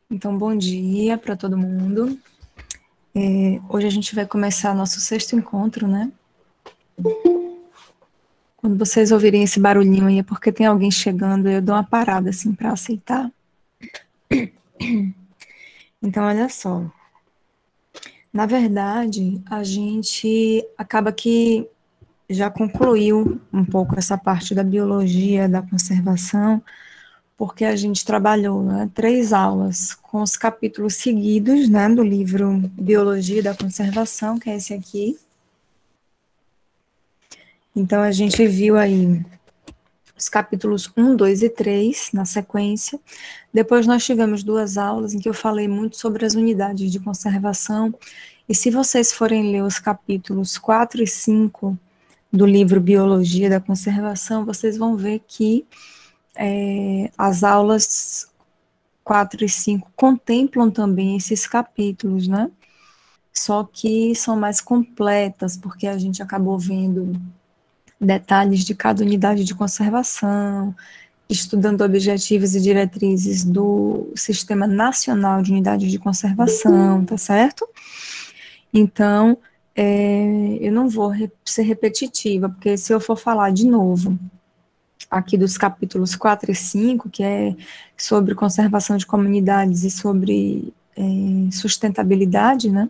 Então, bom dia para todo mundo. Hoje a gente vai começar nosso sexto encontro, né? Quando vocês ouvirem esse barulhinho aí, é porque tem alguém chegando, eu dou uma parada assim para aceitar. Então, olha só. Na verdade, a gente acaba que já concluiu um pouco essa parte da biologia, da conservação, porque a gente trabalhou, né, 3 aulas com os capítulos seguidos, né, do livro Biologia da Conservação, que é esse aqui. Então, a gente viu aí os capítulos 1, 2 e 3 na sequência. Depois nós tivemos 2 aulas em que eu falei muito sobre as unidades de conservação. E se vocês forem ler os capítulos 4 e 5 do livro Biologia da Conservação, vocês vão ver que as aulas 4 e 5 contemplam também esses capítulos, né? Só que são mais completas, porque a gente acabou vendo detalhes de cada unidade de conservação, estudando objetivos e diretrizes do Sistema Nacional de Unidades de Conservação, tá certo? Então, eu não vou ser repetitiva, porque se eu for falar de novo aqui dos capítulos 4 e 5, que é sobre conservação de comunidades e sobre sustentabilidade, né?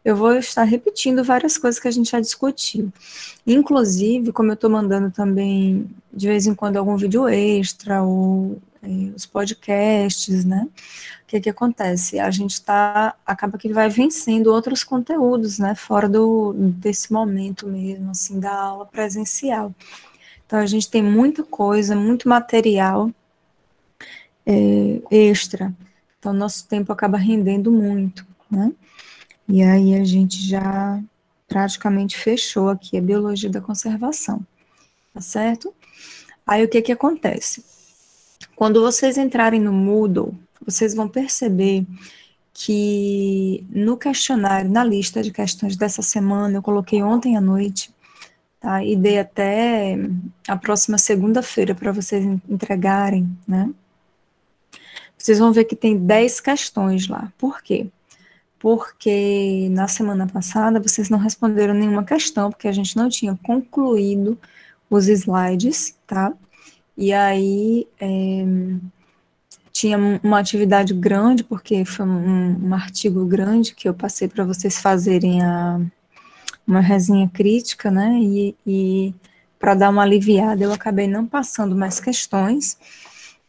Eu vou estar repetindo várias coisas que a gente já discutiu. Inclusive, como eu estou mandando também, de vez em quando, algum vídeo extra, ou os podcasts, né? O que que acontece? A gente acaba que vai vencendo outros conteúdos, né? Fora desse momento mesmo, assim, da aula presencial. Então, a gente tem muita coisa, muito material extra. Então, nosso tempo acaba rendendo muito, né? E aí a gente já praticamente fechou aqui a biologia da conservação, tá certo? Aí o que que acontece? Quando vocês entrarem no Moodle, vocês vão perceber que no questionário, na lista de questões dessa semana, eu coloquei ontem à noite, tá? E dei até a próxima segunda-feira para vocês entregarem, né? Vocês vão ver que tem 10 questões lá. Por quê? Porque na semana passada vocês não responderam nenhuma questão, porque a gente não tinha concluído os slides, tá? E aí tinha uma atividade grande, porque foi um artigo grande que eu passei para vocês fazerem uma resenha crítica, né? E para dar uma aliviada, eu acabei não passando mais questões.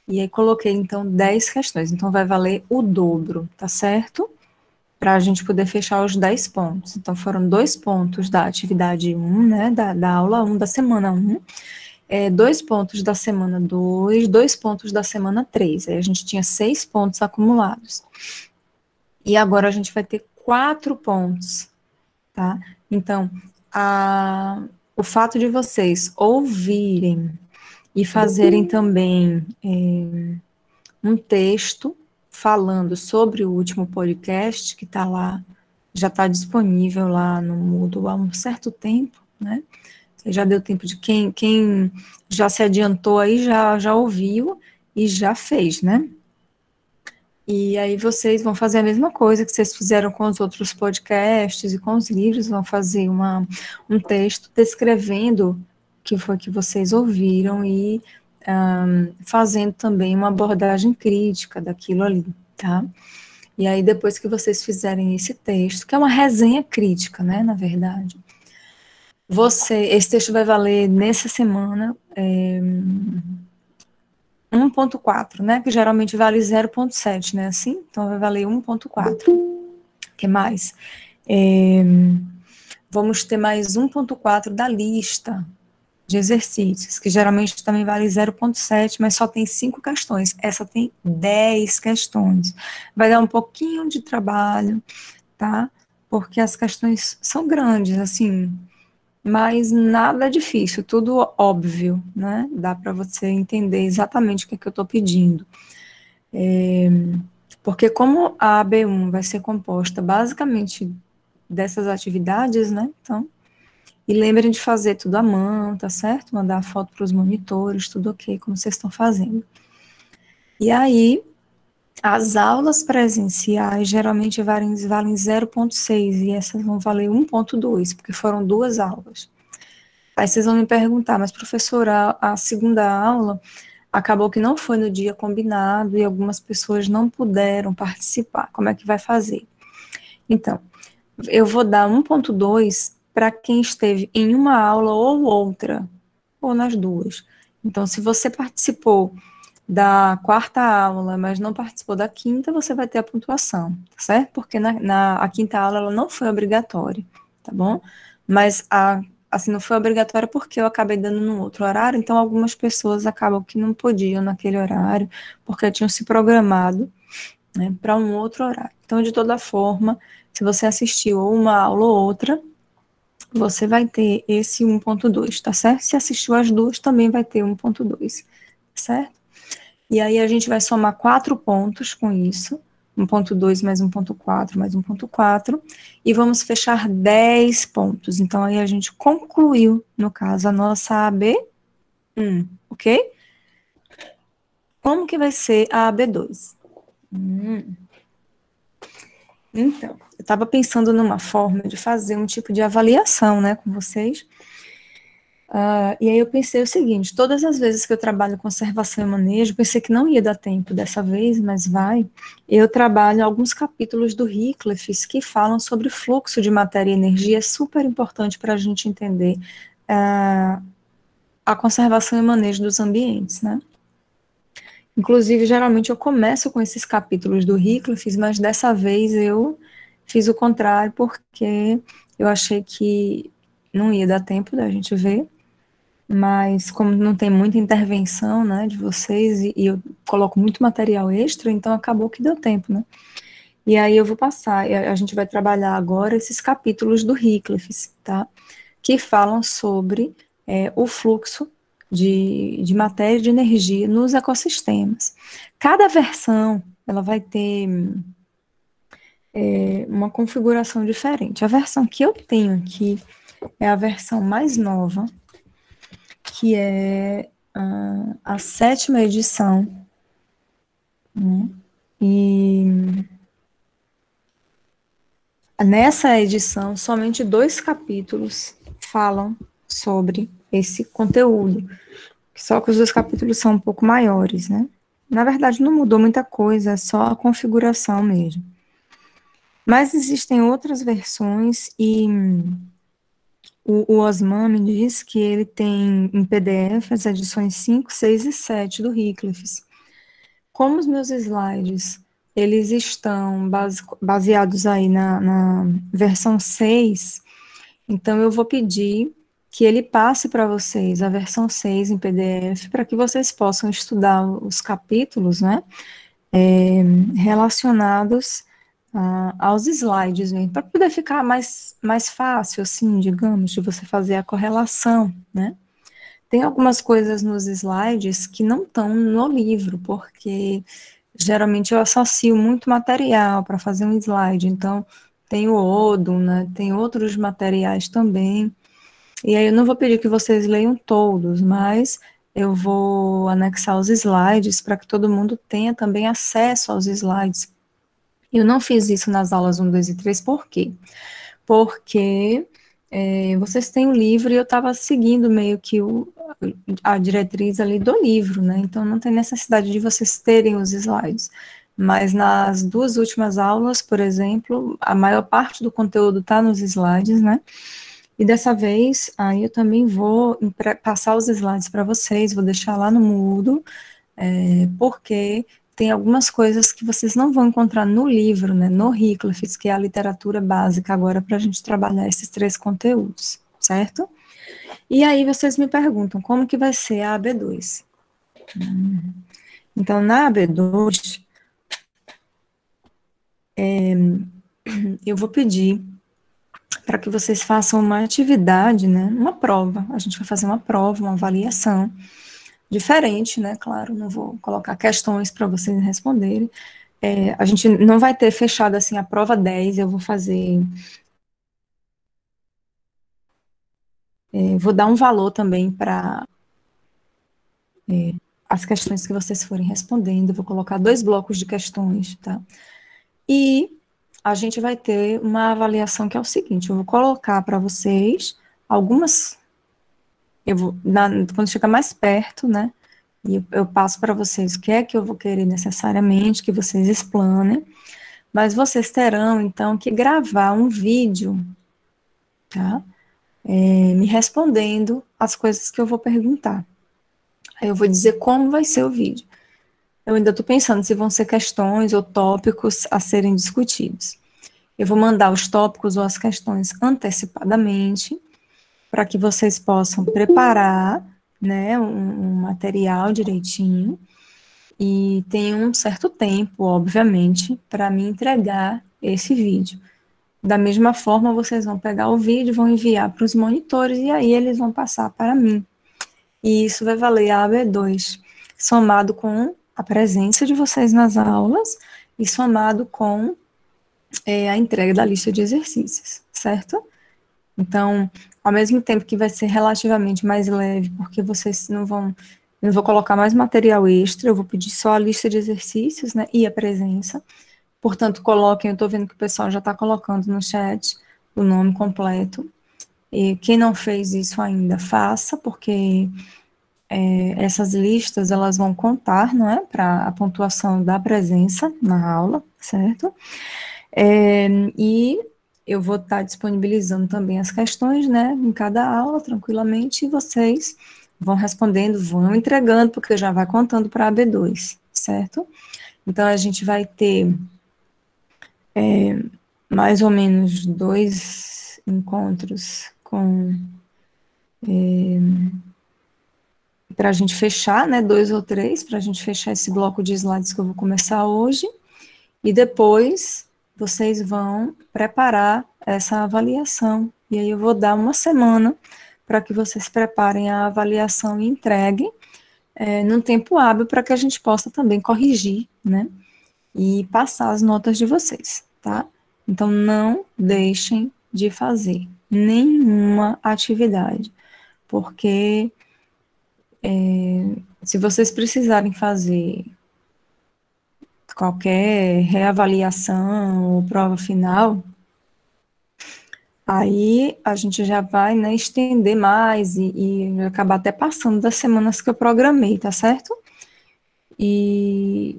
E aí coloquei, então, 10 questões. Então, vai valer o dobro, tá certo? Para a gente poder fechar os 10 pontos. Então, foram 2 pontos da atividade 1, né, da aula 1, da semana 1, 2 pontos da semana 2, 2 pontos da semana 3. Aí a gente tinha 6 pontos acumulados. E agora a gente vai ter 4 pontos, tá? Então, o fato de vocês ouvirem e fazerem também um texto falando sobre o último podcast que está lá, já está disponível lá no Moodle há um certo tempo, né? Já deu tempo de quem já se adiantou aí, já ouviu e já fez, né? E aí vocês vão fazer a mesma coisa que vocês fizeram com os outros podcasts e com os livros, vão fazer um texto descrevendo o que foi que vocês ouviram e fazendo também uma abordagem crítica daquilo ali, tá? E aí depois que vocês fizerem esse texto, que é uma resenha crítica, né, na verdade, esse texto vai valer nessa semana 1.4, né? Que geralmente vale 0.7, né? Assim, então vai valer 1.4. O que mais? Vamos ter mais 1.4 da lista de exercícios, que geralmente também vale 0.7, mas só tem 5 questões. Essa tem 10 questões. Vai dar um pouquinho de trabalho, tá? Porque as questões são grandes, assim, mas nada difícil, tudo óbvio, né? Dá para você entender exatamente o que é que eu estou pedindo. Porque como a AB1 vai ser composta basicamente dessas atividades, né? Então, e lembrem de fazer tudo à mão, tá certo? Mandar a foto para os monitores, tudo ok, como vocês estão fazendo. E aí, As aulas presenciais geralmente valem 0,6 e essas vão valer 1,2, porque foram 2 aulas. Aí vocês vão me perguntar, mas professora, a segunda aula acabou que não foi no dia combinado e algumas pessoas não puderam participar. Como é que vai fazer? Então, eu vou dar 1,2 para quem esteve em uma aula ou outra, ou nas duas. Então, se você participou da quarta aula, mas não participou da quinta, você vai ter a pontuação, tá certo? Porque a quinta aula ela não foi obrigatória, tá bom? Mas assim, não foi obrigatória porque eu acabei dando num outro horário, então algumas pessoas acabam que não podiam naquele horário, porque tinham se programado, né, para um outro horário. Então, de toda forma, se você assistiu uma aula ou outra, você vai ter esse 1,2, tá certo? Se assistiu as duas, também vai ter 1,2, certo? E aí a gente vai somar 4 pontos com isso, 1,2 mais 1,4 mais 1,4, e vamos fechar 10 pontos. Então aí a gente concluiu, no caso, a nossa AB1, ok? Como que vai ser a AB2? Então, eu estava pensando numa forma de fazer um tipo de avaliação, né, com vocês. E aí eu pensei o seguinte, todas as vezes que eu trabalho conservação e manejo, pensei que não ia dar tempo dessa vez, mas vai, eu trabalho alguns capítulos do Heathcliff que falam sobre fluxo de matéria e energia, é super importante para a gente entender a conservação e manejo dos ambientes, né? Inclusive, geralmente eu começo com esses capítulos do Heathcliff, mas dessa vez eu fiz o contrário, porque eu achei que não ia dar tempo da gente ver, mas como não tem muita intervenção, né, de vocês, e eu coloco muito material extra, então acabou que deu tempo, né? E aí eu vou passar, a gente vai trabalhar agora esses capítulos do Heathcliff, tá? Que falam sobre o fluxo de matéria e de energia nos ecossistemas. Cada versão, ela vai ter uma configuração diferente. A versão que eu tenho aqui é a versão mais nova, que é a 7ª edição, né? E nessa edição, somente 2 capítulos falam sobre esse conteúdo, só que os 2 capítulos são um pouco maiores, né? Na verdade, não mudou muita coisa, é só a configuração mesmo. Mas existem outras versões e o Osman me diz que ele tem em PDF as edições 5, 6 e 7 do Heathcliff. Como os meus slides, eles estão baseados aí na versão 6, então eu vou pedir que ele passe para vocês a versão 6 em PDF, para que vocês possam estudar os capítulos, né, relacionados aos slides, né, para poder ficar mais fácil, assim, digamos, de você fazer a correlação, né. Tem algumas coisas nos slides que não estão no livro, porque geralmente eu associo muito material para fazer um slide, então tem o Odoo, né, tem outros materiais também, e aí eu não vou pedir que vocês leiam todos, mas eu vou anexar os slides para que todo mundo tenha também acesso aos slides. Eu não fiz isso nas aulas 1, 2 e 3, por quê? Porque vocês têm o livro e eu estava seguindo meio que a diretriz ali do livro, né? Então não tem necessidade de vocês terem os slides. Mas nas 2 últimas aulas, por exemplo, a maior parte do conteúdo está nos slides, né? E dessa vez, aí eu também vou passar os slides para vocês, vou deixar lá no Moodle, porque tem algumas coisas que vocês não vão encontrar no livro, né, no Heathcliff, que é a literatura básica agora para a gente trabalhar esses 3 conteúdos, certo? E aí vocês me perguntam, como que vai ser a AB2? Então, na AB2, eu vou pedir para que vocês façam uma atividade, né, uma prova, a gente vai fazer uma prova, uma avaliação, diferente, né, claro, não vou colocar questões para vocês responderem, a gente não vai ter fechado assim a prova 10, eu vou fazer, vou dar um valor também para as questões que vocês forem respondendo, eu vou colocar 2 blocos de questões, tá? E a gente vai ter uma avaliação que é o seguinte, eu vou colocar para vocês algumas, quando chegar mais perto, né, e eu passo para vocês o que é que eu vou querer necessariamente, que vocês explanem, mas vocês terão, então, que gravar um vídeo, tá? Me respondendo as coisas que eu vou perguntar. Aí eu vou dizer como vai ser o vídeo. Eu ainda estou pensando se vão ser questões ou tópicos a serem discutidos. Eu vou mandar os tópicos ou as questões antecipadamente, para que vocês possam preparar, né, um material direitinho, e tem um certo tempo, obviamente, para me entregar esse vídeo. Da mesma forma, vocês vão pegar o vídeo, vão enviar para os monitores, e aí eles vão passar para mim. E isso vai valer a AB2, somado com a presença de vocês nas aulas e somado com a entrega da lista de exercícios, certo? Então, ao mesmo tempo que vai ser relativamente mais leve, porque vocês não vão, eu não vou colocar mais material extra, eu vou pedir só a lista de exercícios, né, e a presença. Portanto, coloquem, eu estou vendo que o pessoal já está colocando no chat o nome completo. E quem não fez isso ainda, faça, porque essas listas, elas vão contar, não é, para a pontuação da presença na aula, certo? E eu vou estar disponibilizando também as questões, né, em cada aula, tranquilamente, e vocês vão respondendo, vão entregando, porque já vai contando para a B2, certo? Então, a gente vai ter mais ou menos 2 encontros com para a gente fechar, né, 2 ou 3, para a gente fechar esse bloco de slides que eu vou começar hoje, e depois vocês vão preparar essa avaliação, e aí eu vou dar uma semana para que vocês preparem a avaliação e entreguem num tempo hábil, para que a gente possa também corrigir, né, e passar as notas de vocês, tá? Então, não deixem de fazer nenhuma atividade, porque se vocês precisarem fazer qualquer reavaliação ou prova final, aí a gente já vai, né, estender mais e acabar até passando das semanas que eu programei, tá certo? E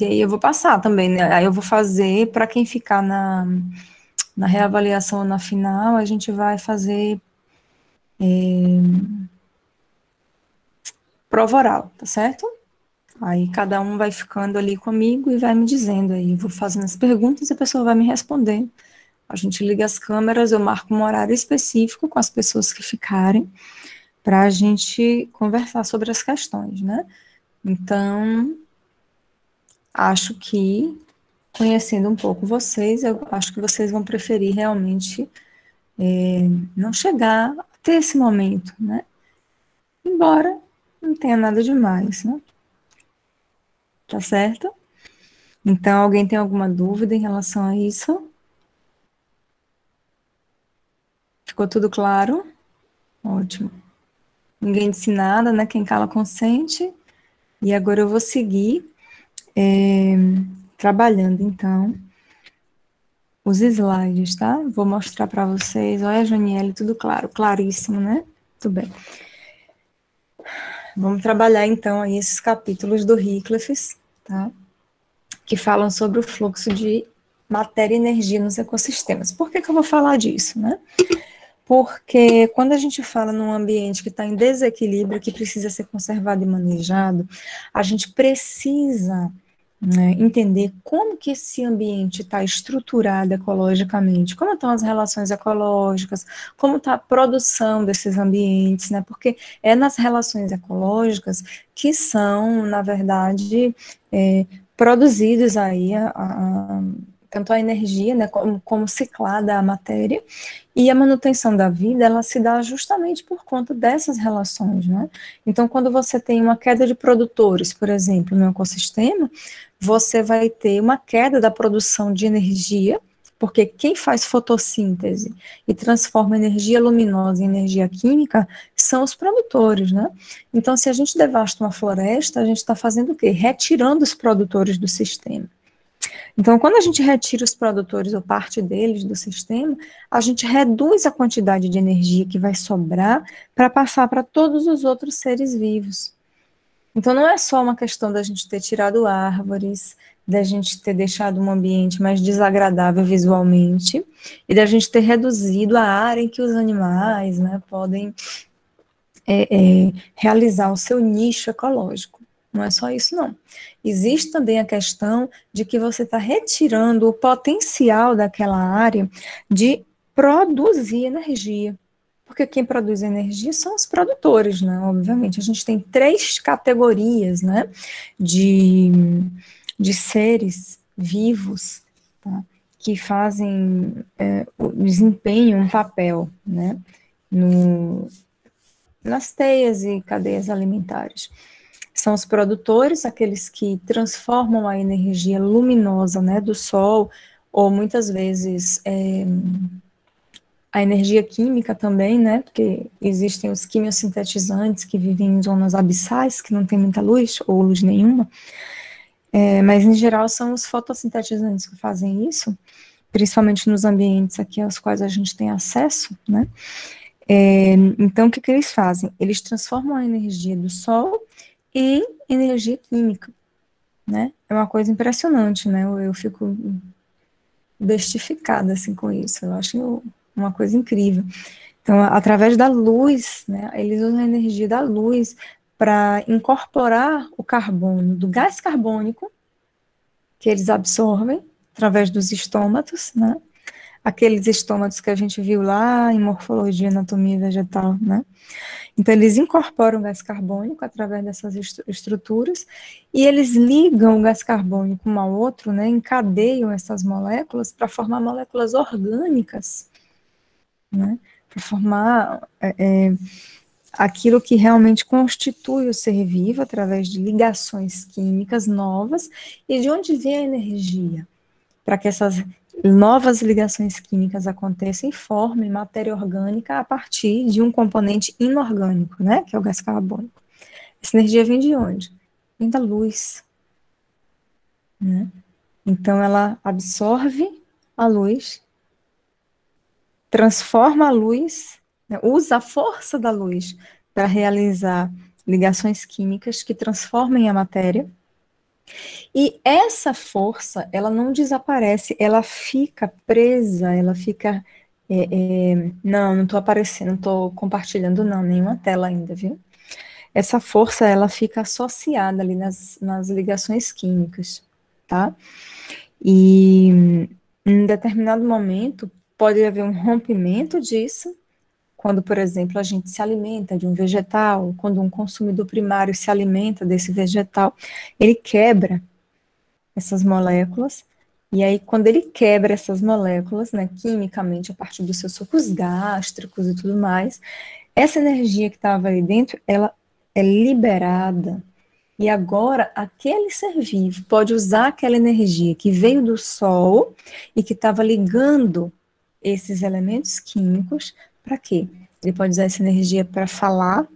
aí eu vou passar também, né? Aí eu vou fazer, para quem ficar na reavaliação ou na final, a gente vai fazer prova oral, tá certo? Aí cada um vai ficando ali comigo e vai me dizendo aí, eu vou fazendo as perguntas e a pessoa vai me respondendo. A gente liga as câmeras, eu marco um horário específico com as pessoas que ficarem, para a gente conversar sobre as questões, né? Então, acho que, conhecendo um pouco vocês, eu acho que vocês vão preferir realmente não chegar a ter esse momento, né? Embora não tenha nada demais, né? Tá certo? Então, alguém tem alguma dúvida em relação a isso? Ficou tudo claro? Ótimo. Ninguém disse nada, né? Quem cala consente. E agora eu vou seguir trabalhando, então, os slides, tá? Vou mostrar para vocês. Olha, Janiele, tudo claro, claríssimo, né? Tudo bem. Vamos trabalhar, então, aí esses capítulos do Hyclifes, tá? Que falam sobre o fluxo de matéria e energia nos ecossistemas. Por que eu vou falar disso, né? Porque quando a gente fala num ambiente que está em desequilíbrio, que precisa ser conservado e manejado, a gente precisa, né, entender como que esse ambiente está estruturado ecologicamente, como estão as relações ecológicas, como está a produção desses ambientes, né? Porque é nas relações ecológicas que são, na verdade, produzidos aí tanto a energia, né, como ciclada a matéria, e a manutenção da vida, ela se dá justamente por conta dessas relações, né? Então, quando você tem uma queda de produtores, por exemplo, no ecossistema, você vai ter uma queda da produção de energia, Porque quem faz fotossíntese e transforma energia luminosa em energia química são os produtores, né? Então, se a gente devasta uma floresta, a gente está fazendo o quê? Retirando os produtores do sistema. Então, quando a gente retira os produtores ou parte deles do sistema, a gente reduz a quantidade de energia que vai sobrar para passar para todos os outros seres vivos. Então, não é só uma questão da gente ter tirado árvores, da gente ter deixado um ambiente mais desagradável visualmente, e da gente ter reduzido a área em que os animais, né, podem realizar o seu nicho ecológico. Não é só isso, não. Existe também a questão de que você está retirando o potencial daquela área de produzir energia. Porque quem produz energia são os produtores, né? Obviamente, a gente tem 3 categorias, né, de seres vivos, tá, que fazem, desempenham um papel, né, nas teias e cadeias alimentares. São os produtores, aqueles que transformam a energia luminosa, né, do sol, ou muitas vezes a energia química também, né, porque existem os quimiosintetizantes que vivem em zonas abissais, que não tem muita luz, ou luz nenhuma, mas em geral são os fotossintetizantes que fazem isso, principalmente nos ambientes aqui aos quais a gente tem acesso, né. Então, o que eles fazem? Eles transformam a energia do sol em energia química, né? É uma coisa impressionante, né? Eu fico bestificada, assim, com isso. Eu acho uma coisa incrível. Então, através da luz, né? Eles usam a energia da luz para incorporar o carbono do gás carbônico que eles absorvem através dos estômatos, né? Aqueles estômatos que a gente viu lá em morfologia, anatomia vegetal, né? Então, eles incorporam o gás carbônico através dessas estruturas e eles ligam o gás carbônico um ao outro, né? Encadeiam essas moléculas para formar moléculas orgânicas, né? Para formar aquilo que realmente constitui o ser vivo através de ligações químicas novas. E de onde vem a energia? Para que essas novas ligações químicas aconteçam e formem matéria orgânica a partir de um componente inorgânico, né, que é o gás carbônico. Essa energia vem de onde? Vem da luz, né? Então ela absorve a luz, transforma a luz, né, usa a força da luz para realizar ligações químicas que transformem a matéria. E essa força, ela não desaparece, ela fica presa, ela fica. Não estou aparecendo, não estou compartilhando, não, nenhuma tela ainda, viu? Essa força, ela fica associada ali nas ligações químicas, tá? E em determinado momento, pode haver um rompimento disso, quando, por exemplo, a gente se alimenta de um vegetal, quando um consumidor primário se alimenta desse vegetal, ele quebra essas moléculas, e aí quando ele quebra essas moléculas, né, quimicamente, a partir dos seus sucos gástricos e tudo mais, essa energia que estava ali dentro, ela é liberada, e agora aquele ser vivo pode usar aquela energia que veio do sol e que estava ligando esses elementos químicos, para quê? Ele pode usar essa energia para falar,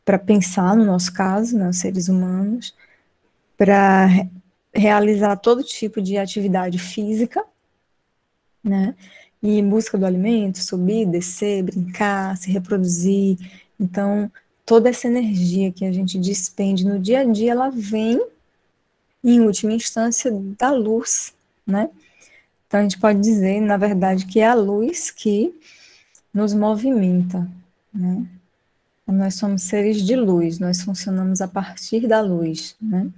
para pensar, no nosso caso, né, os seres humanos, para realizar todo tipo de atividade física, né? E em busca do alimento, subir, descer, brincar, se reproduzir. Então, toda essa energia que a gente despende no dia a dia, ela vem, em última instância, da luz, né? Então, a gente pode dizer, na verdade, que é a luz que nos movimenta, né? Nós somos seres de luz, nós funcionamos a partir da luz, né?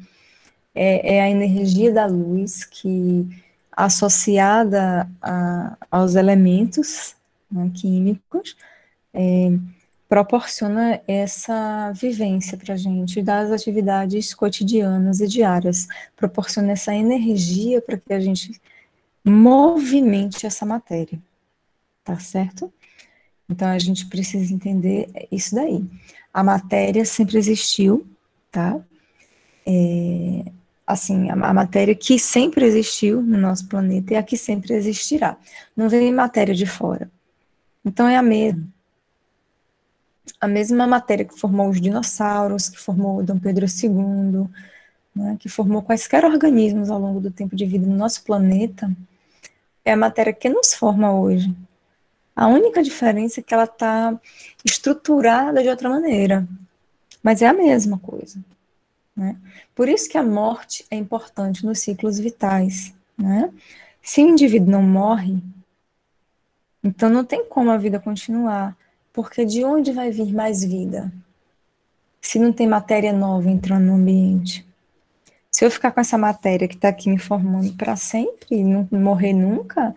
É a energia da luz que, associada aos elementos, né, químicos, proporciona essa vivência para a gente das atividades cotidianas e diárias, proporciona essa energia para que a gente movimente essa matéria, tá certo? Então a gente precisa entender isso daí. A matéria sempre existiu, tá? assim, a matéria que sempre existiu no nosso planeta e a que sempre existirá. Não vem matéria de fora. Então é a mesma matéria que formou os dinossauros, que formou o Dom Pedro II, né, que formou quaisquer organismos ao longo do tempo de vida no nosso planeta, é a matéria que nos forma hoje. A única diferença é que ela está estruturada de outra maneira, mas é a mesma coisa, né? Por isso que a morte é importante nos ciclos vitais, né? Se o indivíduo não morre, então não tem como a vida continuar, porque de onde vai vir mais vida? Se não tem matéria nova entrando no ambiente. Se eu ficar com essa matéria que está aqui me formando para sempre e não morrer nunca,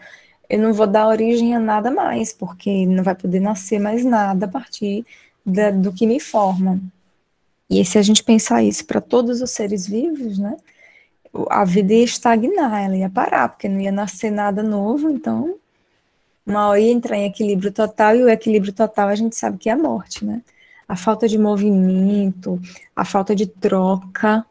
eu não vou dar origem a nada mais, porque não vai poder nascer mais nada a partir do que me forma. E se a gente pensar isso para todos os seres vivos, né, a vida ia estagnar, ela ia parar, porque não ia nascer nada novo, então uma hora ia entrar em equilíbrio total, e o equilíbrio total a gente sabe que é a morte, né? A falta de movimento, a falta de troca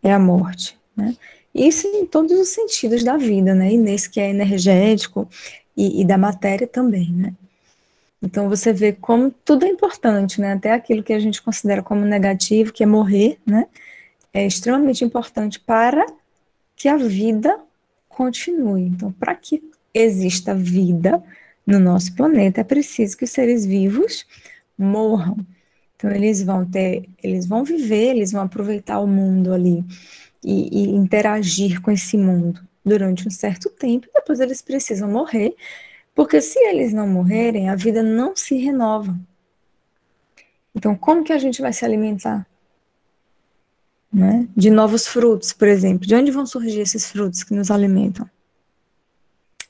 é a morte, né? Isso em todos os sentidos da vida, né? E nesse que é energético e da matéria também, né? Então você vê como tudo é importante, né? Até aquilo que a gente considera como negativo, que é morrer, né? É extremamente importante para que a vida continue. Então, para que exista vida no nosso planeta, é preciso que os seres vivos morram. Então, eles vão viver, eles vão aproveitar o mundo ali e interagir com esse mundo durante um certo tempo, e depois eles precisam morrer, porque se eles não morrerem, a vida não se renova. Então, como que a gente vai se alimentar? Né? De novos frutos, por exemplo. De onde vão surgir esses frutos que nos alimentam?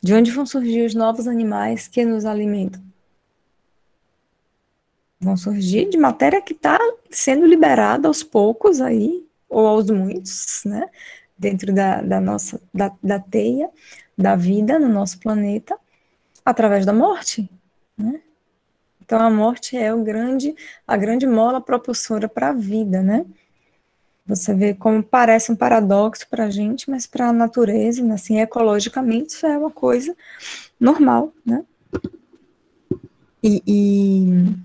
De onde vão surgir os novos animais que nos alimentam? Vão surgir de matéria que está sendo liberada aos poucos aí, ou aos muitos, né? Dentro da nossa, da teia da vida no nosso planeta, através da morte, né? Então a morte é a grande mola propulsora para a vida, né? Você vê como parece um paradoxo para a gente, mas para a natureza, assim, ecologicamente, isso é uma coisa normal, né? E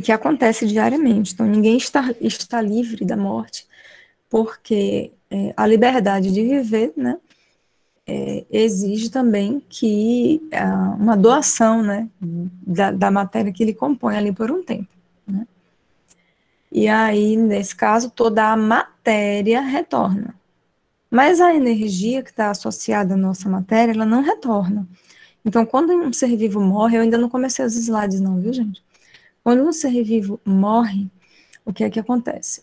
que acontece diariamente. Então, ninguém está livre da morte, porque a liberdade de viver, né, exige também que uma doação, né, da matéria que ele compõe ali por um tempo, né? E aí, nesse caso, toda a matéria retorna. Mas a energia que está associada à nossa matéria, ela não retorna. Então, quando um ser vivo morre, eu ainda não comecei os slides não, viu, gente? Quando um ser vivo morre, o que é que acontece?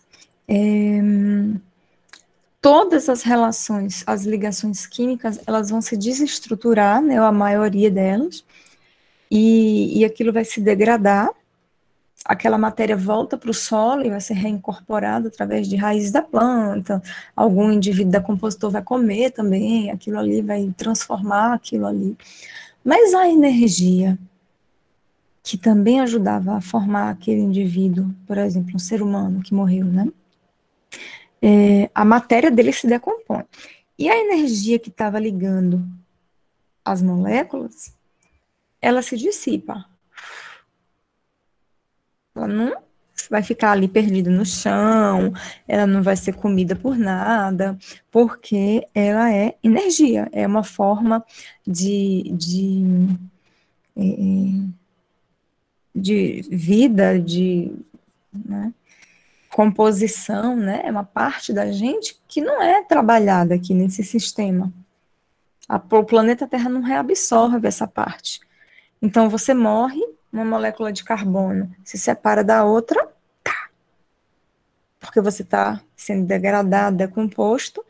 Todas as relações, as ligações químicas, elas vão se desestruturar, né, ou a maioria delas, e aquilo vai se degradar, aquela matéria volta para o solo e vai ser reincorporada através de raízes da planta, algum indivíduo da compositor vai comer também, aquilo ali vai transformar aquilo ali. Mas a energia que também ajudava a formar aquele indivíduo, por exemplo, um ser humano que morreu, né? A matéria dele se decompõe. E a energia que estava ligando as moléculas, ela se dissipa. Ela não vai ficar ali perdida no chão, ela não vai ser comida por nada, porque ela é energia, é uma forma de vida, né, composição, né, é uma parte da gente que não é trabalhada aqui nesse sistema. O planeta Terra não reabsorve essa parte. Então, você morre, uma molécula de carbono se separa da outra, porque você está sendo degradado, decomposto.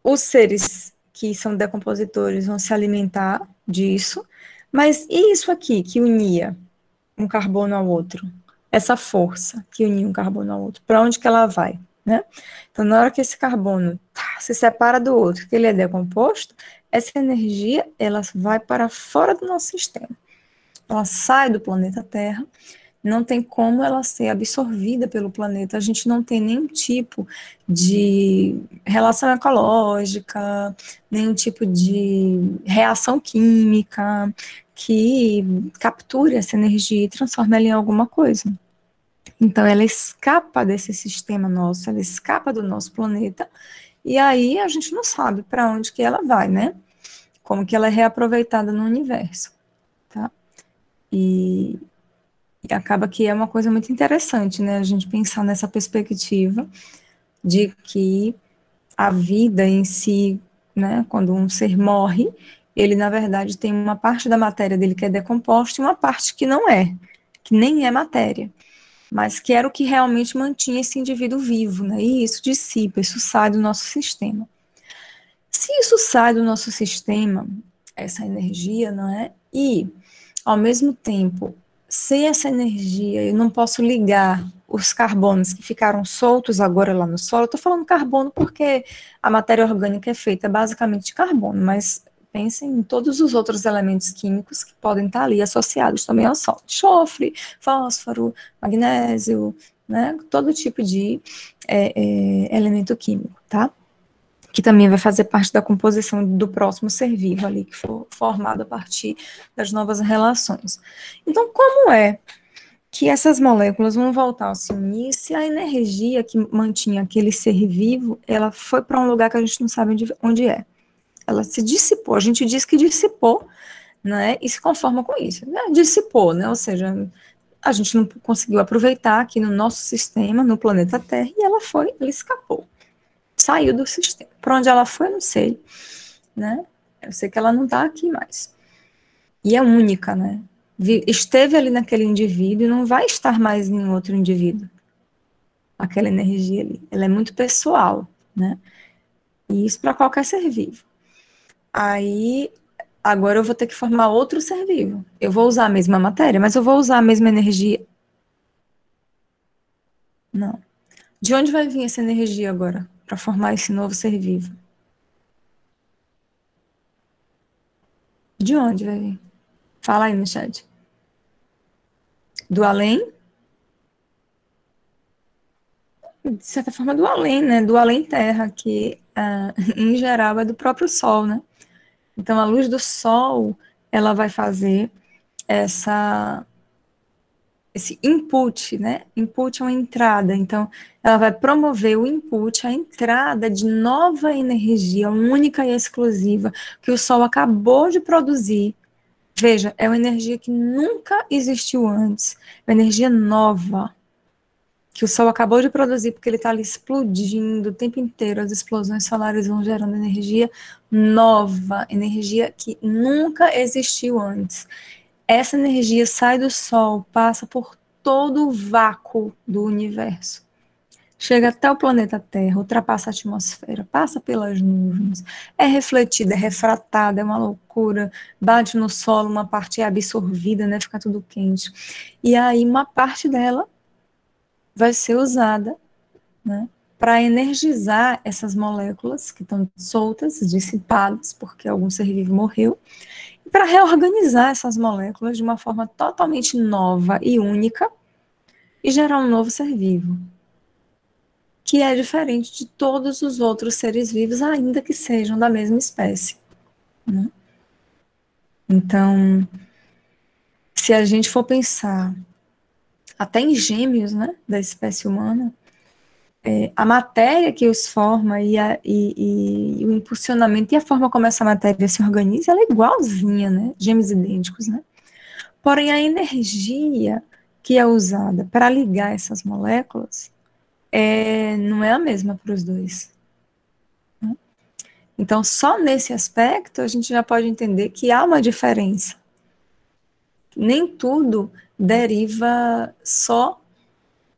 Os seres que são decompositores vão se alimentar disso, mas e isso aqui que unia um carbono ao outro? Essa força que unia um carbono ao outro, para onde que ela vai, né? Então, na hora que esse carbono se separa do outro, que ele é decomposto, essa energia, ela vai para fora do nosso sistema. Ela sai do planeta Terra, não tem como ela ser absorvida pelo planeta. A gente não tem nenhum tipo de relação ecológica, nenhum tipo de reação química que capture essa energia e transforme ela em alguma coisa. Então, ela escapa desse sistema nosso, ela escapa do nosso planeta, e aí a gente não sabe para onde que ela vai, né? Como que ela é reaproveitada no universo, tá? E acaba que é uma coisa muito interessante, né? A gente pensar nessa perspectiva de que a vida em si, né? Quando um ser morre, ele na verdade tem uma parte da matéria dele que é decomposta e uma parte que não é, que nem é matéria, mas que era o que realmente mantinha esse indivíduo vivo, né? E isso dissipa, isso sai do nosso sistema. Se isso sai do nosso sistema, essa energia, não é? E, ao mesmo tempo, sem essa energia, eu não posso ligar os carbonos que ficaram soltos agora lá no solo. Eu estou falando carbono porque a matéria orgânica é feita basicamente de carbono, mas pensem em todos os outros elementos químicos que podem estar ali associados também ao solo. Enxofre, fósforo, magnésio, né? Todo tipo de elemento químico, tá? Que também vai fazer parte da composição do próximo ser vivo ali, que for formado a partir das novas relações. Então, como é que essas moléculas vão voltar a se unir se a energia que mantinha aquele ser vivo, ela foi para um lugar que a gente não sabe onde é? Ela se dissipou, a gente diz que dissipou, né, e se conforma com isso, né? Dissipou, né, ou seja, a gente não conseguiu aproveitar aqui no nosso sistema, no planeta Terra, e ela escapou, saiu do sistema. Para onde ela foi, eu não sei, né? Eu sei que ela não está aqui mais. E é única, né? Esteve ali naquele indivíduo e não vai estar mais em outro indivíduo. Aquela energia ali. Ela é muito pessoal, né? E isso para qualquer ser vivo. Aí, agora eu vou ter que formar outro ser vivo. Eu vou usar a mesma matéria, mas eu vou usar a mesma energia? Não. De onde vai vir essa energia agora para formar esse novo ser vivo? De onde vai vir? Fala aí no chat. Do além? De certa forma, do além, né? Do além-terra, que em geral é do próprio Sol, né? Então, a luz do Sol, ela vai fazer essa, esse input, né? Input é uma entrada, então, ela vai promover o input, a entrada de nova energia única e exclusiva que o Sol acabou de produzir. Veja, é uma energia que nunca existiu antes, uma energia nova, que o Sol acabou de produzir, porque ele está ali explodindo o tempo inteiro, as explosões solares vão gerando energia nova, energia que nunca existiu antes. Essa energia sai do Sol, passa por todo o vácuo do universo, chega até o planeta Terra, ultrapassa a atmosfera, passa pelas nuvens, é refletida, é refratada, é uma loucura, bate no solo, uma parte é absorvida, né, fica tudo quente. E aí uma parte dela vai ser usada, né, para energizar essas moléculas que estão soltas, dissipadas, porque algum ser vivo morreu, e para reorganizar essas moléculas de uma forma totalmente nova e única e gerar um novo ser vivo, que é diferente de todos os outros seres vivos, ainda que sejam da mesma espécie, né? Então, se a gente for pensar até em gêmeos, né, da espécie humana, a matéria que os forma e o impulsionamento e a forma como essa matéria se organiza, ela é igualzinha, né? Gêmeos idênticos, né? Porém, a energia que é usada para ligar essas moléculas não é a mesma para os dois. Né? Então, só nesse aspecto, a gente já pode entender que há uma diferença. Nem tudo deriva só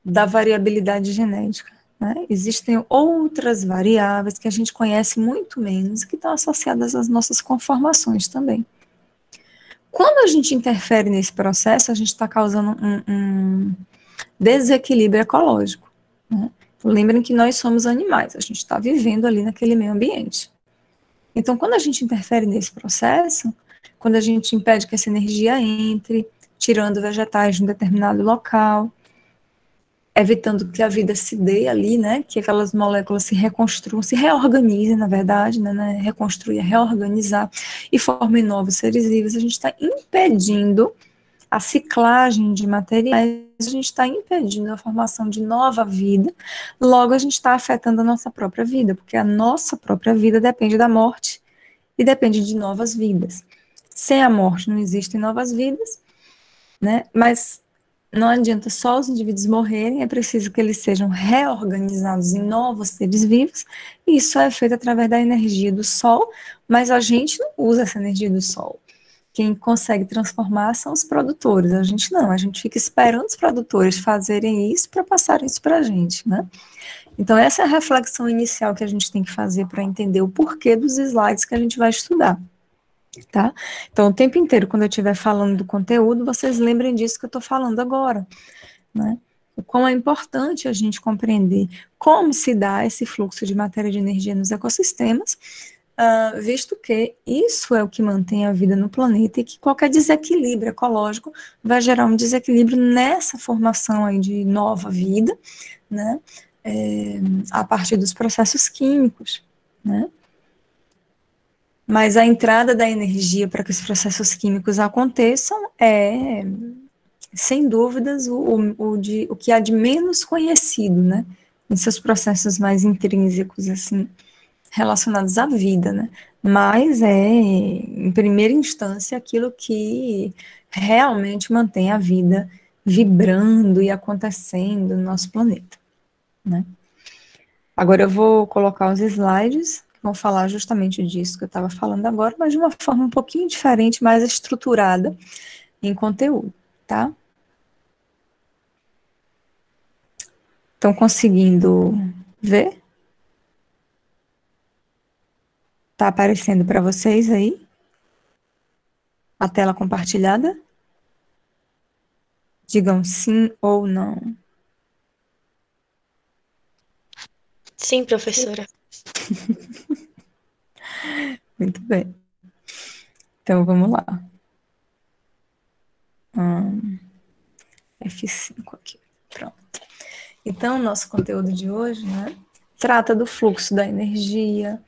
da variabilidade genética. Né? Existem outras variáveis que a gente conhece muito menos e que estão associadas às nossas conformações também. Quando a gente interfere nesse processo, a gente está causando um desequilíbrio ecológico. Né? Lembrem que nós somos animais, a gente está vivendo ali naquele meio ambiente. Então, quando a gente interfere nesse processo, quando a gente impede que essa energia entre, tirando vegetais de um determinado local, evitando que a vida se dê ali, né, que aquelas moléculas se reconstruam, se reorganizem, na verdade, né, reconstruir, reorganizar e formem novos seres vivos. A gente está impedindo a ciclagem de materiais, a gente está impedindo a formação de nova vida, logo a gente está afetando a nossa própria vida, porque a nossa própria vida depende da morte e depende de novas vidas. Sem a morte não existem novas vidas, né, mas não adianta só os indivíduos morrerem, é preciso que eles sejam reorganizados em novos seres vivos, e isso é feito através da energia do Sol, mas a gente não usa essa energia do Sol. Quem consegue transformar são os produtores, a gente não, a gente fica esperando os produtores fazerem isso para passarem isso para a gente, né? Então essa é a reflexão inicial que a gente tem que fazer para entender o porquê dos slides que a gente vai estudar. Tá? Então, o tempo inteiro, quando eu estiver falando do conteúdo, vocês lembrem disso que eu estou falando agora, né? O quão é importante a gente compreender como se dá esse fluxo de matéria e de energia nos ecossistemas, visto que isso é o que mantém a vida no planeta e que qualquer desequilíbrio ecológico vai gerar um desequilíbrio nessa formação aí de nova vida, né? A partir dos processos químicos, né? Mas a entrada da energia para que os processos químicos aconteçam é, sem dúvidas, o que há de menos conhecido, né? Em seus processos mais intrínsecos, assim, relacionados à vida, né? Mas é, em primeira instância, aquilo que realmente mantém a vida vibrando e acontecendo no nosso planeta, né? Agora eu vou colocar os slides que vão falar justamente disso que eu estava falando agora, mas de uma forma um pouquinho diferente, mais estruturada em conteúdo, tá? Estão conseguindo ver? Tá aparecendo para vocês aí? A tela compartilhada? Digam sim ou não. Sim, professora. Muito bem. Então vamos lá. F5 aqui. Pronto. Então, nosso conteúdo de hoje, né, trata do fluxo da energia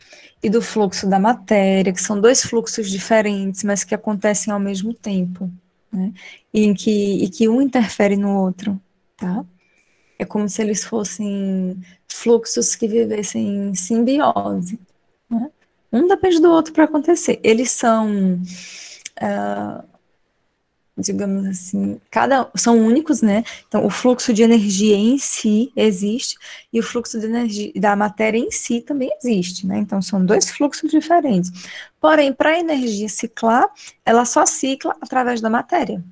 e do fluxo da matéria, que são dois fluxos diferentes, mas que acontecem ao mesmo tempo, né, e que um interfere no outro, tá? É como se eles fossem fluxos que vivessem em simbiose, né? Um depende do outro para acontecer. Eles são digamos assim, são únicos, né? Então, o fluxo de energia em si existe e o fluxo de energia da matéria em si também existe, né? Então, são dois fluxos diferentes. Porém, para a energia ciclar, ela só cicla através da matéria.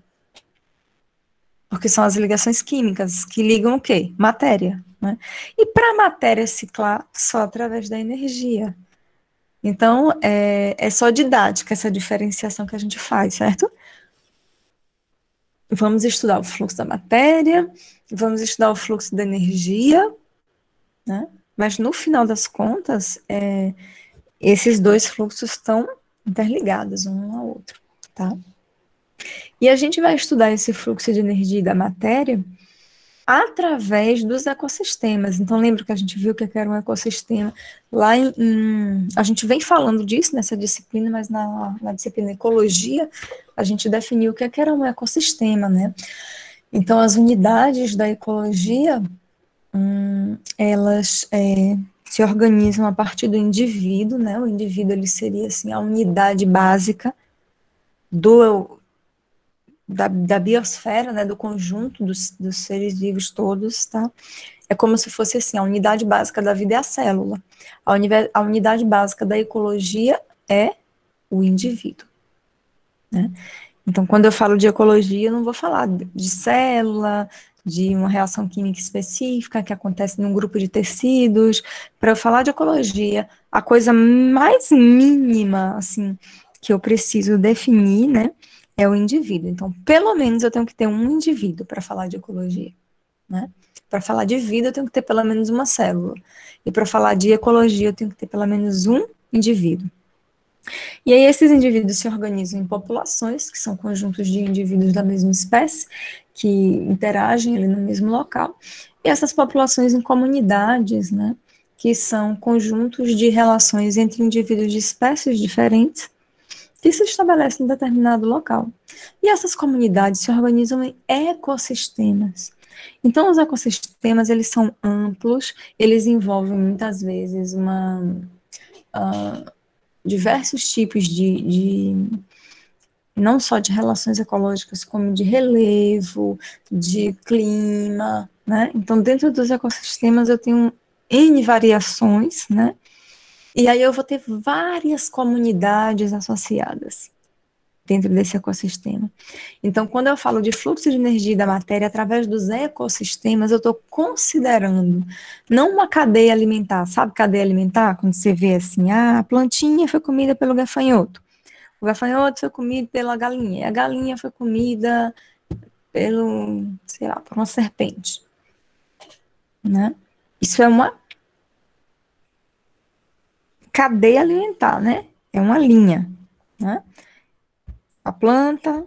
Porque são as ligações químicas que ligam o quê? Matéria, né? E para a matéria ciclar, só através da energia. Então, é só didática essa diferenciação que a gente faz, certo? Vamos estudar o fluxo da matéria, vamos estudar o fluxo da energia, né? Mas no final das contas, esses dois fluxos estão interligados um ao outro, tá? E a gente vai estudar esse fluxo de energia e da matéria através dos ecossistemas. Então, lembra que a gente viu que era um ecossistema lá a gente vem falando disso nessa disciplina, mas na disciplina Ecologia, a gente definiu o que era um ecossistema, né? Então, as unidades da ecologia, elas se organizam a partir do indivíduo, né? O indivíduo, ele seria, assim, a unidade básica da biosfera, né? Do conjunto dos seres vivos todos, tá? É como se fosse, assim, a unidade básica da vida é a célula. A unidade básica da ecologia é o indivíduo, né? Então, quando eu falo de ecologia, eu não vou falar de célula, de uma reação química específica que acontece num grupo de tecidos. Para eu falar de ecologia, a coisa mais mínima, assim, que eu preciso definir, né, é o indivíduo. Então, pelo menos eu tenho que ter um indivíduo para falar de ecologia, né? Para falar de vida, eu tenho que ter pelo menos uma célula. E para falar de ecologia, eu tenho que ter pelo menos um indivíduo. E aí esses indivíduos se organizam em populações, que são conjuntos de indivíduos da mesma espécie, que interagem ali no mesmo local, e essas populações em comunidades, né, que são conjuntos de relações entre indivíduos de espécies diferentes, que se estabelecem em determinado local. E essas comunidades se organizam em ecossistemas. Então, os ecossistemas, eles são amplos, eles envolvem muitas vezes diversos tipos não só de relações ecológicas, como de relevo, de clima, né? Então, dentro dos ecossistemas eu tenho N variações, né? E aí eu vou ter várias comunidades associadas dentro desse ecossistema. Então, quando eu falo de fluxo de energia da matéria através dos ecossistemas, eu estou considerando não uma cadeia alimentar, sabe cadeia alimentar? Quando você vê assim, a plantinha foi comida pelo gafanhoto, o gafanhoto foi comido pela galinha, e a galinha foi comida pelo, sei lá, por uma serpente, né? Isso é uma cadeia alimentar, né? É uma linha, né? A planta,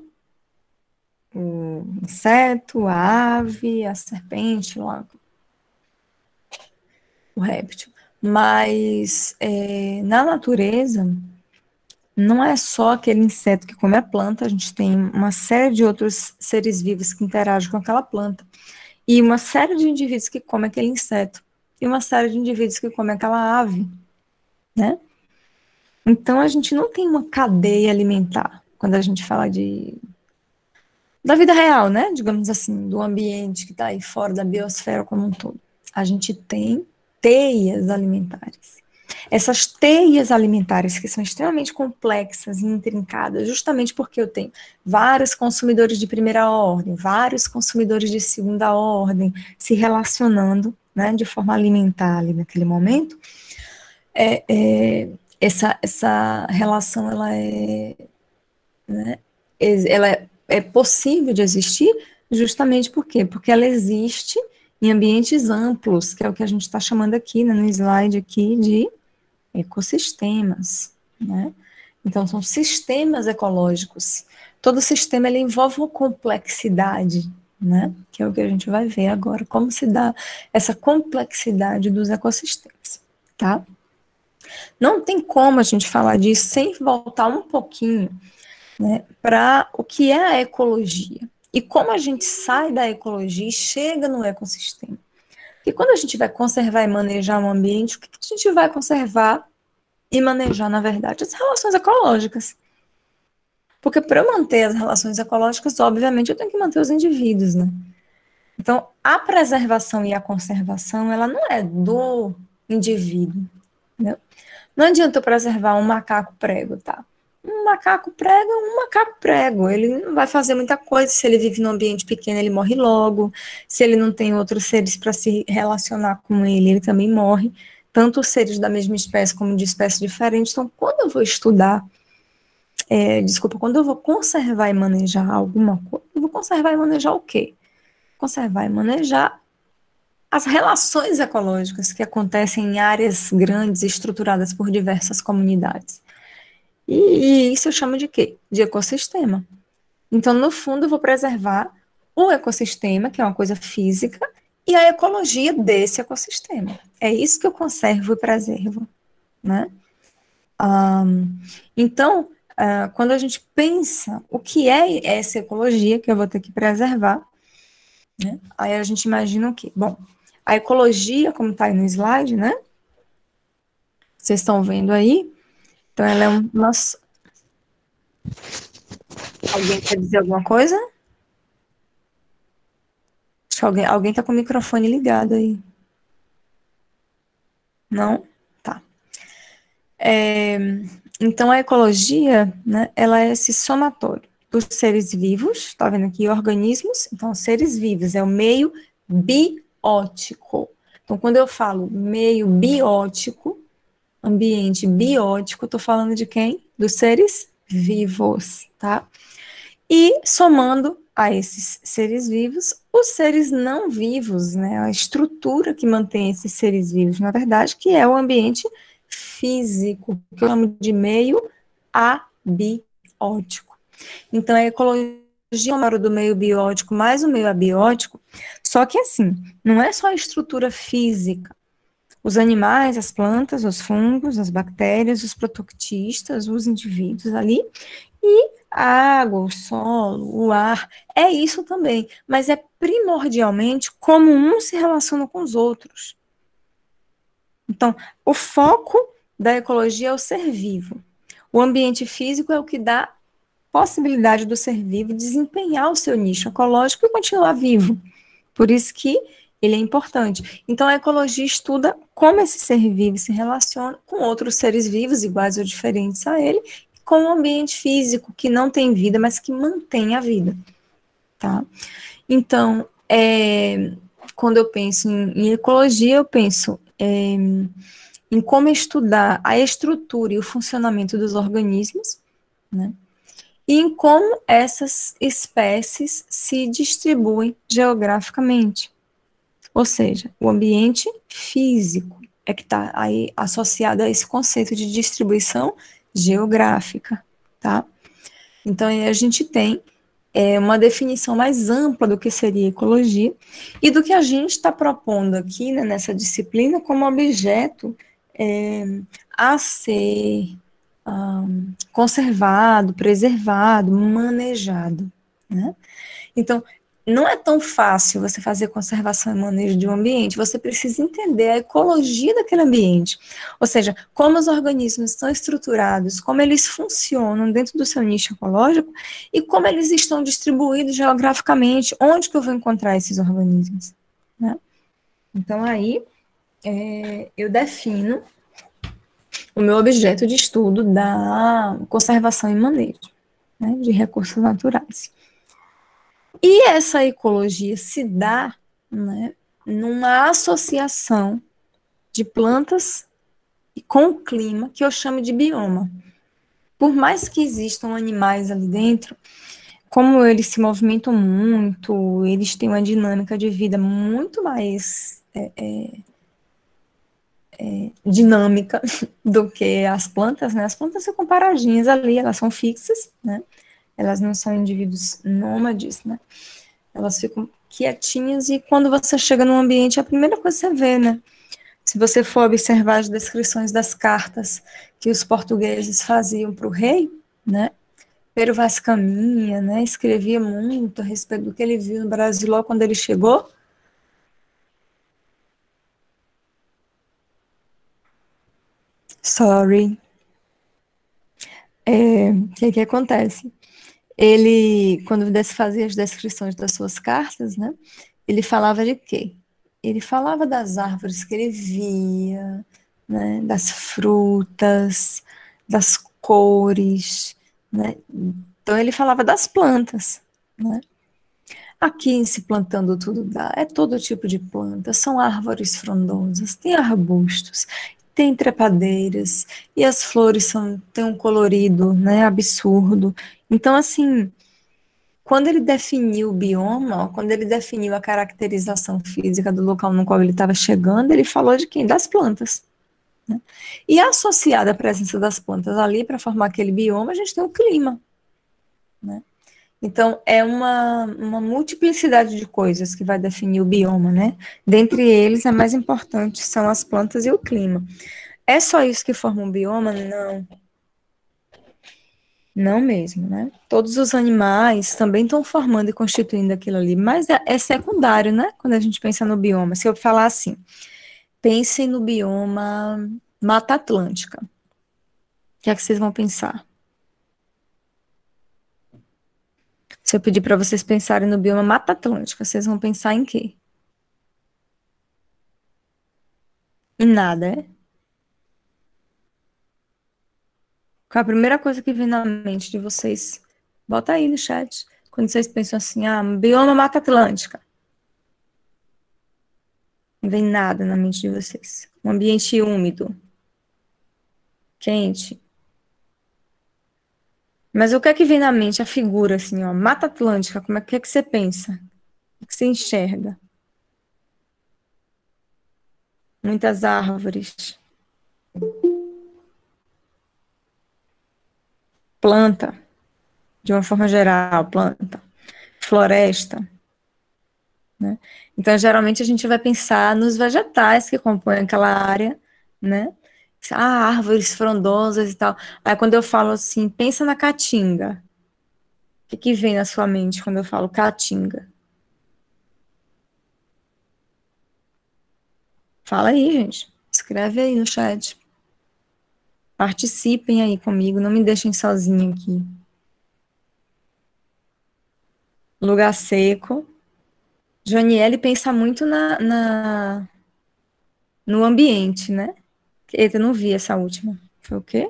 o inseto, a ave, a serpente, o réptil. Mas na natureza, não é só aquele inseto que come a planta, a gente tem uma série de outros seres vivos que interagem com aquela planta, e uma série de indivíduos que comem aquele inseto, e uma série de indivíduos que comem aquela ave, né? Então, a gente não tem uma cadeia alimentar, quando a gente fala da vida real, né? Digamos assim, do ambiente que está aí fora da biosfera como um todo. A gente tem teias alimentares. Essas teias alimentares que são extremamente complexas e intrincadas, justamente porque eu tenho vários consumidores de primeira ordem, vários consumidores de segunda ordem se relacionando, né, de forma alimentar ali naquele momento, essa relação né, ela é possível de existir justamente por quê? Porque ela existe em ambientes amplos, que é o que a gente está chamando aqui, né, no slide aqui, de ecossistemas, né? Então, são sistemas ecológicos. Todo sistema, ele envolve uma complexidade, né? Que é o que a gente vai ver agora, como se dá essa complexidade dos ecossistemas, tá? Não tem como a gente falar disso sem voltar um pouquinho, né, para o que é a ecologia e como a gente sai da ecologia e chega no ecossistema. Porque quando a gente vai conservar e manejar um ambiente, o que a gente vai conservar e manejar, na verdade? As relações ecológicas. Porque para eu manter as relações ecológicas, obviamente, eu tenho que manter os indivíduos, né? Então, a preservação e a conservação, ela não é do indivíduo, entendeu? Não adianta eu preservar um macaco prego, tá? Um macaco prego é um macaco prego. Ele não vai fazer muita coisa. Se ele vive num ambiente pequeno, ele morre logo. Se ele não tem outros seres para se relacionar com ele, ele também morre. Tanto os seres da mesma espécie como de espécies diferentes. Então, quando eu vou estudar, quando eu vou conservar e manejar alguma coisa, eu vou conservar e manejar o quê? Conservar e manejar as relações ecológicas que acontecem em áreas grandes estruturadas por diversas comunidades. E isso eu chamo de quê? De ecossistema. Então, no fundo, eu vou preservar o ecossistema, que é uma coisa física, e a ecologia desse ecossistema. É isso que eu conservo e preservo, né? Então, quando a gente pensa o que é essa ecologia que eu vou ter que preservar, né? Aí a gente imagina o quê? Bom, a ecologia, como está aí no slide, né? Vocês estão vendo aí? Então, ela é Alguém quer dizer alguma coisa? Acho que alguém está com o microfone ligado aí. Não? Tá. Então, a ecologia, né, ela é esse somatório dos seres vivos, tá vendo aqui, organismos, então, seres vivos, é o meio biótico. Então, quando eu falo meio biótico, ambiente biótico, eu tô falando de quem? Dos seres vivos, tá? E somando a esses seres vivos, os seres não vivos, né? A estrutura que mantém esses seres vivos, na verdade, que é o ambiente físico, que eu chamo de meio abiótico. Então, a ecologia é do meio biótico mais o meio abiótico, só que assim, não é só a estrutura física. Os animais, as plantas, os fungos, as bactérias, os protocistas, os indivíduos ali, e a água, o solo, o ar, é isso também, mas é primordialmente como um se relaciona com os outros. Então, o foco da ecologia é o ser vivo. O ambiente físico é o que dá possibilidade do ser vivo desempenhar o seu nicho ecológico e continuar vivo. Por isso que ele é importante. Então, a ecologia estuda como esse ser vivo se relaciona com outros seres vivos, iguais ou diferentes a ele, com o ambiente físico, que não tem vida, mas que mantém a vida. Tá? Então, quando eu penso em ecologia, eu penso em como estudar a estrutura e o funcionamento dos organismos, né? E em como essas espécies se distribuem geograficamente. Ou seja, o ambiente físico é que está aí associado a esse conceito de distribuição geográfica, tá? Então, aí a gente tem uma definição mais ampla do que seria ecologia e do que a gente está propondo aqui, né, nessa disciplina como objeto a ser conservado, preservado, manejado, né? Então, não é tão fácil você fazer conservação e manejo de um ambiente, você precisa entender a ecologia daquele ambiente, ou seja, como os organismos estão estruturados, como eles funcionam dentro do seu nicho ecológico e como eles estão distribuídos geograficamente, onde que eu vou encontrar esses organismos, né? Então, aí, eu defino o meu objeto de estudo da conservação e manejo, né, de recursos naturais. E essa ecologia se dá, né, numa associação de plantas com o clima, que eu chamo de bioma. Por mais que existam animais ali dentro, como eles se movimentam muito, eles têm uma dinâmica de vida muito mais dinâmica do que as plantas, né? As plantas são comparadinhas ali, elas são fixas, né? Elas não são indivíduos nômades, né? Elas ficam quietinhas e quando você chega num ambiente, é a primeira coisa que você vê, né? Se você for observar as descrições das cartas que os portugueses faziam para o rei, né? Pero Vaz Caminha, né? Escrevia muito a respeito do que ele viu no Brasil logo quando ele chegou. Sorry. O que acontece? Ele, quando fazia as descrições das suas cartas, né? Ele falava de quê? Ele falava das árvores que ele via, né? Das frutas, das cores, né? Então ele falava das plantas, né? Aqui se plantando tudo dá, é todo tipo de planta, são árvores frondosas, tem arbustos, tem trepadeiras, e as flores têm um colorido, né, absurdo. Então, assim, quando ele definiu o bioma, quando ele definiu a caracterização física do local no qual ele estava chegando, ele falou de quem? Das plantas. Né? E associada à presença das plantas ali, para formar aquele bioma, a gente tem o clima. Né? Então, é uma multiplicidade de coisas que vai definir o bioma, né? Dentre eles, a mais importante são as plantas e o clima. É só isso que forma um bioma? Não. Não mesmo, né? Todos os animais também estão formando e constituindo aquilo ali, mas é secundário, né? Quando a gente pensa no bioma. Se eu falar assim, pensem no bioma Mata Atlântica. O que é que vocês vão pensar? Se eu pedir para vocês pensarem no bioma Mata Atlântica, vocês vão pensar em quê? Em nada, é? Qual é a primeira coisa que vem na mente de vocês? Bota aí no chat. Quando vocês pensam assim, bioma Mata Atlântica. Não vem nada na mente de vocês. Um ambiente úmido, quente. Mas o que é que vem na mente? A figura, assim, ó, Mata Atlântica, como é que você pensa? O que você enxerga? Muitas árvores. planta, de uma forma geral, planta, floresta, né? Então, geralmente, a gente vai pensar nos vegetais que compõem aquela área, né? Ah, árvores frondosas e tal. Aí, quando eu falo assim, pensa na caatinga. O que que vem na sua mente quando eu falo caatinga? Fala aí, gente. Escreve aí no chat. Participem aí comigo, não me deixem sozinha aqui. Lugar seco. Janiele pensa muito no ambiente, né? Eita, eu não vi essa última. Foi o quê?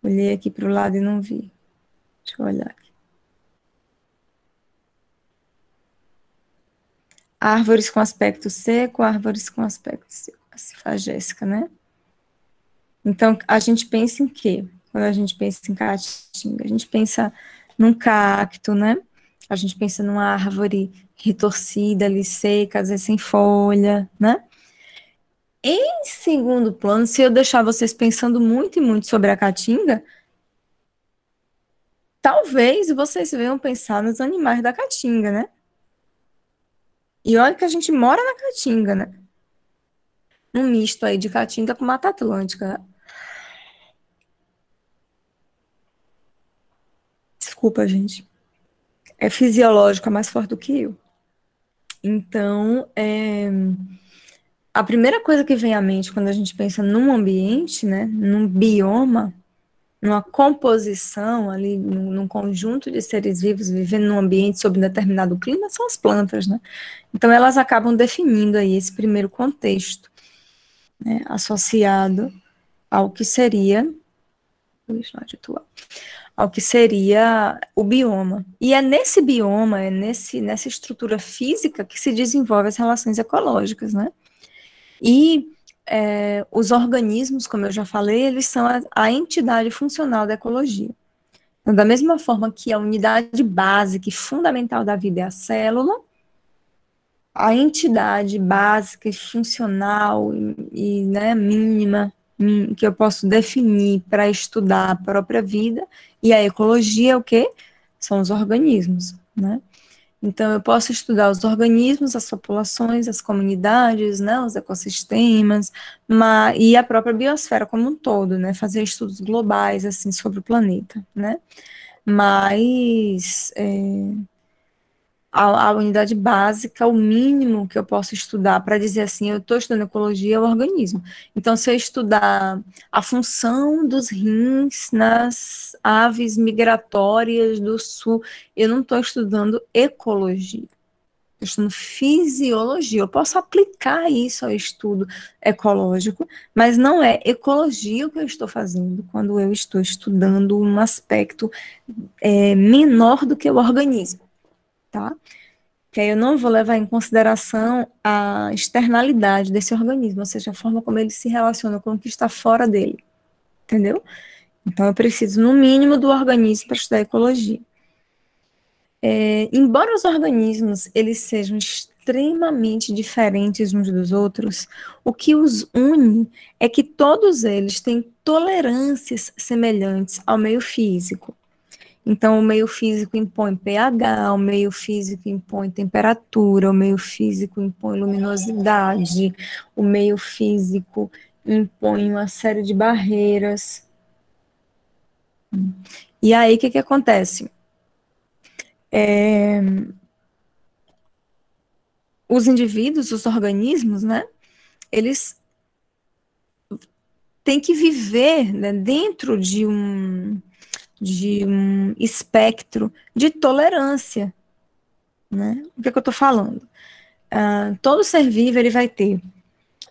Olhei aqui para o lado e não vi. Deixa eu olhar aqui. Árvores com aspecto seco, árvores com aspecto seco. Assim faz Jéssica, né? Então, a gente pensa em quê? Quando a gente pensa em caatinga, a gente pensa num cacto, né? A gente pensa numa árvore retorcida ali, seca, às vezes sem folha, né? Em segundo plano, se eu deixar vocês pensando muito e muito sobre a caatinga, talvez vocês venham pensar nos animais da caatinga, né? E olha que a gente mora na caatinga, né? Um misto aí de caatinga com Mata Atlântica. Desculpa, gente. É fisiológico, é mais forte do que eu. Então, a primeira coisa que vem à mente quando a gente pensa num ambiente, né, num bioma, numa composição ali, num conjunto de seres vivos vivendo num ambiente sob um determinado clima, são as plantas, né? Então, elas acabam definindo aí esse primeiro contexto, né, associado ao que seria ao que seria o bioma. E é nesse bioma, nessa estrutura física que se desenvolvem as relações ecológicas, né? E os organismos, como eu já falei, eles são a entidade funcional da ecologia. Então, da mesma forma que a unidade básica e fundamental da vida é a célula, a entidade básica e funcional né, mínima que eu posso definir para estudar a própria vida e a ecologia é o quê? São os organismos, né? Então, eu posso estudar os organismos, as populações, as comunidades, né, os ecossistemas, e a própria biosfera como um todo, né, fazer estudos globais, assim, sobre o planeta, né? Mas a unidade básica, o mínimo que eu posso estudar para dizer assim, eu estou estudando ecologia, é o organismo. Então, se eu estudar a função dos rins nas aves migratórias do sul, eu não estou estudando ecologia. Estou estudando fisiologia. Eu posso aplicar isso ao estudo ecológico, mas não é ecologia o que eu estou fazendo quando eu estou estudando um aspecto menor do que o organismo. Tá? Que aí eu não vou levar em consideração a externalidade desse organismo, ou seja, a forma como ele se relaciona com o que está fora dele, entendeu? Então eu preciso, no mínimo, do organismo para estudar ecologia. Embora os organismos eles sejam extremamente diferentes uns dos outros, o que os une é que todos eles têm tolerâncias semelhantes ao meio físico. Então, o meio físico impõe pH, o meio físico impõe temperatura, o meio físico impõe luminosidade, o meio físico impõe uma série de barreiras. E aí, o que acontece? Os indivíduos, os organismos, né, eles têm que viver, né, dentro de um espectro de tolerância, né? O que eu estou falando? Todo ser vivo ele vai ter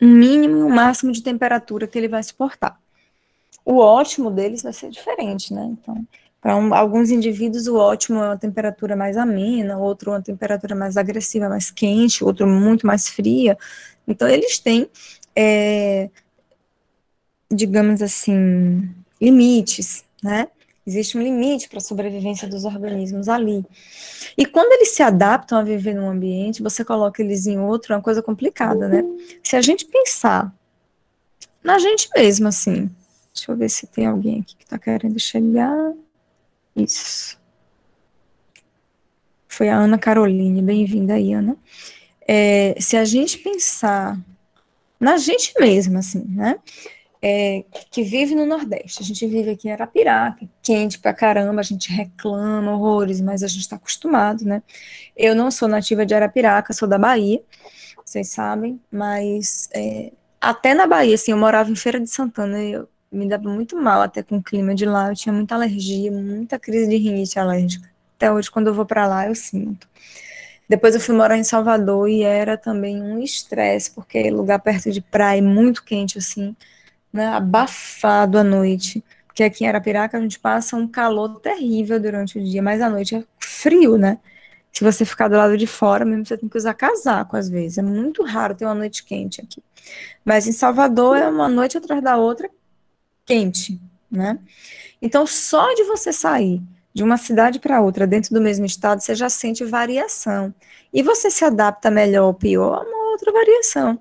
um mínimo e um máximo de temperatura que ele vai suportar. O ótimo deles vai ser diferente, né? Então, para alguns indivíduos, o ótimo é uma temperatura mais amena, outro uma temperatura mais agressiva, mais quente, outro muito mais fria. Então, eles têm, digamos assim, limites, né? Existe um limite para a sobrevivência dos organismos ali. E quando eles se adaptam a viver num ambiente, você coloca eles em outro, é uma coisa complicada, né? Se a gente pensar na gente mesmo, assim, Deixa eu ver se tem alguém aqui que está querendo chegar. Isso. Foi a Ana Caroline. Bem-vinda aí, Ana. Se a gente pensar na gente mesma, assim, né? Que vive no Nordeste. A gente vive aqui em Arapiraca, quente pra caramba, a gente reclama horrores, mas a gente está acostumado, né? Eu não sou nativa de Arapiraca, sou da Bahia, vocês sabem, mas até na Bahia, assim, eu morava em Feira de Santana e eu me dava muito mal até com o clima de lá, eu tinha muita alergia, muita crise de rinite alérgica. Até hoje, quando eu vou para lá, eu sinto. Depois eu fui morar em Salvador e era também um estresse, porque é lugar perto de praia, muito quente, assim, né, abafado à noite. Porque aqui em Arapiraca a gente passa um calor terrível durante o dia, mas à noite é frio, né? Se você ficar do lado de fora, mesmo você tem que usar casaco às vezes. É muito raro ter uma noite quente aqui. Mas em Salvador é uma noite atrás da outra quente, né? Então, só de você sair de uma cidade para outra dentro do mesmo estado, você já sente variação. E você se adapta melhor ou pior a uma outra variação,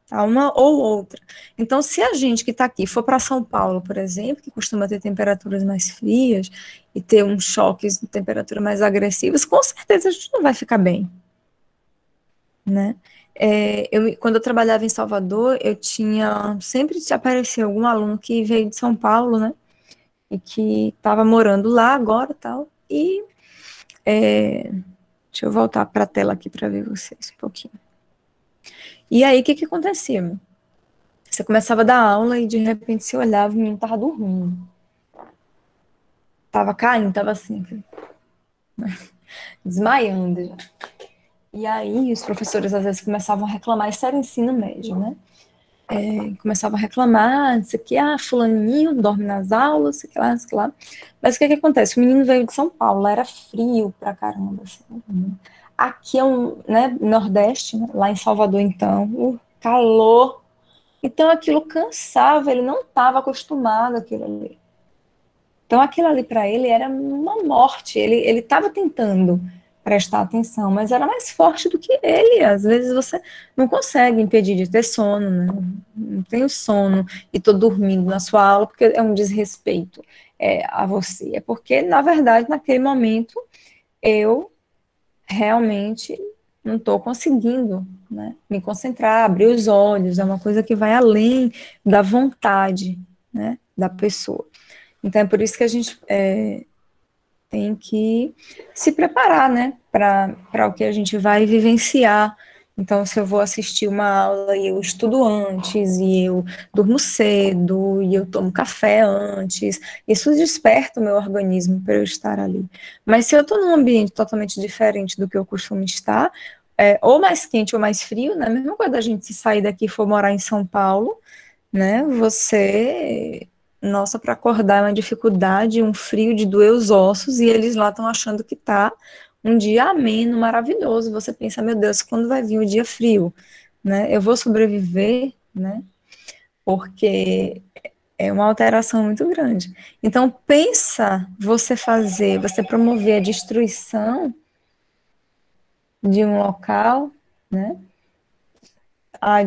a uma ou outra. Então, se a gente que está aqui for para São Paulo, por exemplo, que costuma ter temperaturas mais frias e ter uns choques de temperatura mais agressivos, com certeza a gente não vai ficar bem, né? Quando eu trabalhava em Salvador, eu tinha, sempre aparecia algum aluno que veio de São Paulo, né? E que estava morando lá agora e tal. E deixa eu voltar para a tela aqui para ver vocês um pouquinho. E aí, o que acontecia? Você começava a dar aula e de repente você olhava e o menino estava dormindo. Tava caindo, tava assim, desmaiando já. E aí os professores às vezes começavam a reclamar, isso era ensino médio, né? Começavam a reclamar, isso aqui, fulaninho dorme nas aulas, isso aqui lá, isso aqui lá. Mas o que acontece? O menino veio de São Paulo, lá era frio pra caramba, assim. Aqui é né, Nordeste, né? Lá em Salvador, então, o calor. Então aquilo cansava, ele não estava acostumado àquilo ali. Então aquilo ali para ele era uma morte. Ele estava tentando prestar atenção, mas era mais forte do que ele. Às vezes você não consegue impedir de ter sono, né? Não tenho sono e estou dormindo na sua aula porque é um desrespeito a você. É porque, na verdade, naquele momento, eu realmente não estou conseguindo, né, me concentrar, abrir os olhos. É uma coisa que vai além da vontade, né, da pessoa. Então, é por isso que a gente tem que se preparar, né, para o que a gente vai vivenciar. Então, se eu vou assistir uma aula e eu estudo antes, e eu durmo cedo, e eu tomo café antes, isso desperta o meu organismo para eu estar ali. Mas se eu estou num ambiente totalmente diferente do que eu costumo estar, ou mais quente ou mais frio, né, a mesma coisa da gente se sair daqui e for morar em São Paulo, né, nossa, para acordar é uma dificuldade, um frio de doer os ossos, e eles lá estão achando que tá um dia ameno, maravilhoso. Você pensa, meu Deus, quando vai vir o dia frio, né? Eu vou sobreviver, né? Porque é uma alteração muito grande. Então, pensa você promover a destruição de um local, né?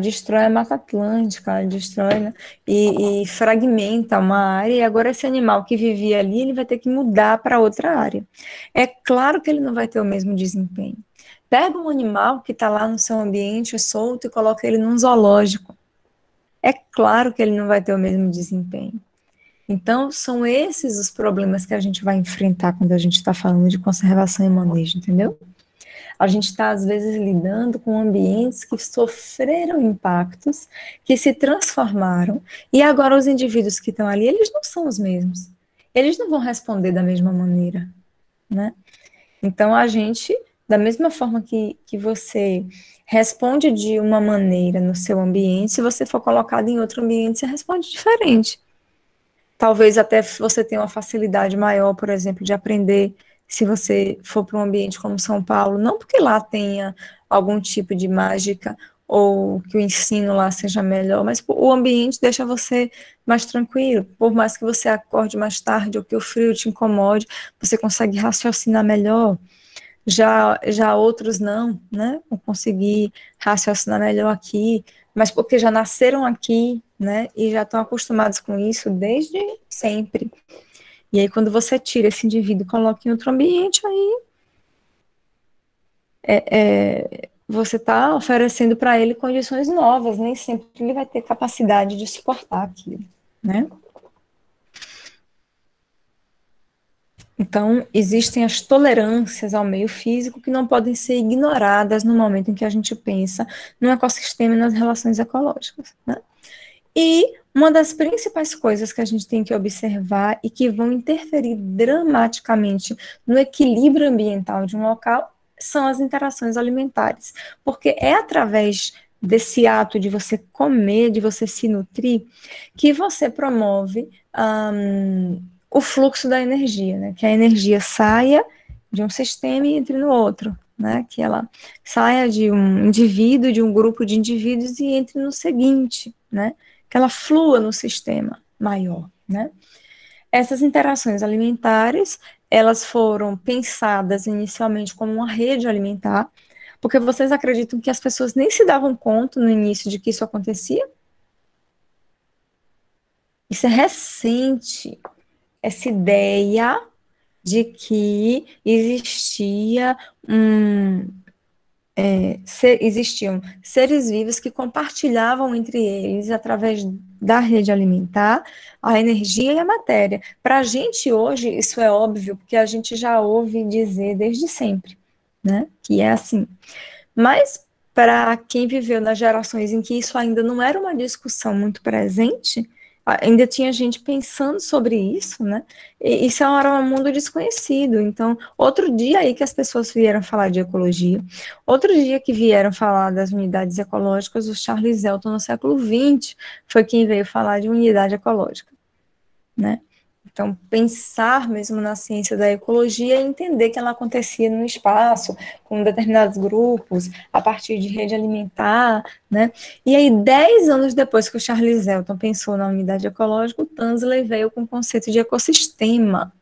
Destrói a Mata Atlântica, destrói, né? E fragmenta uma área, e agora esse animal que vivia ali, ele vai ter que mudar para outra área. É claro que ele não vai ter o mesmo desempenho. Pega um animal que está lá no seu ambiente solto e coloca ele num zoológico. É claro que ele não vai ter o mesmo desempenho. Então, são esses os problemas que a gente vai enfrentar quando a gente está falando de conservação e manejo, entendeu? A gente está, às vezes, lidando com ambientes que sofreram impactos, que se transformaram, e agora os indivíduos que estão ali, eles não são os mesmos. Eles não vão responder da mesma maneira, né? Então, a gente, da mesma forma que você responde de uma maneira no seu ambiente, se você for colocado em outro ambiente, você responde diferente. Talvez até você tenha uma facilidade maior, por exemplo, de aprender se você for para um ambiente como São Paulo, não porque lá tenha algum tipo de mágica ou que o ensino lá seja melhor, mas o ambiente deixa você mais tranquilo. Por mais que você acorde mais tarde ou que o frio te incomode, você consegue raciocinar melhor. Já outros não, né? Vão conseguir raciocinar melhor aqui, mas porque já nasceram aqui, né, e já estão acostumados com isso desde sempre. E aí, quando você tira esse indivíduo e coloca em outro ambiente, aí você está oferecendo para ele condições novas, nem sempre ele vai ter capacidade de suportar aquilo, né? Então, existem as tolerâncias ao meio físico que não podem ser ignoradas no momento em que a gente pensa no ecossistema e nas relações ecológicas, né? E uma das principais coisas que a gente tem que observar e que vão interferir dramaticamente no equilíbrio ambiental de um local são as interações alimentares, porque é através desse ato de você comer, de você se nutrir, que você promove o fluxo da energia, né? Que a energia saia de um sistema e entre no outro, né? Que ela saia de um indivíduo, de um grupo de indivíduos e entre no seguinte, né? Que ela flua no sistema maior, né? Essas interações alimentares, elas foram pensadas inicialmente como uma rede alimentar, porque vocês acreditam que as pessoas nem se davam conta no início de que isso acontecia? Isso é recente, essa ideia de que existiam seres vivos que compartilhavam entre eles, através da rede alimentar, a energia e a matéria. Para a gente hoje, isso é óbvio, porque a gente já ouve dizer desde sempre, né? Que é assim. Mas para quem viveu nas gerações em que isso ainda não era uma discussão muito presente, ainda tinha gente pensando sobre isso, né? E isso era um mundo desconhecido. Então, outro dia aí que as pessoas vieram falar de ecologia, outro dia que vieram falar das unidades ecológicas, o Charles Elton, no século XX, foi quem veio falar de unidade ecológica, né? Então, pensar mesmo na ciência da ecologia e entender que ela acontecia no espaço, com determinados grupos, a partir de rede alimentar, né? E aí, 10 anos depois que o Charles Elton pensou na unidade ecológica, o Tansley veio com o conceito de ecossistema.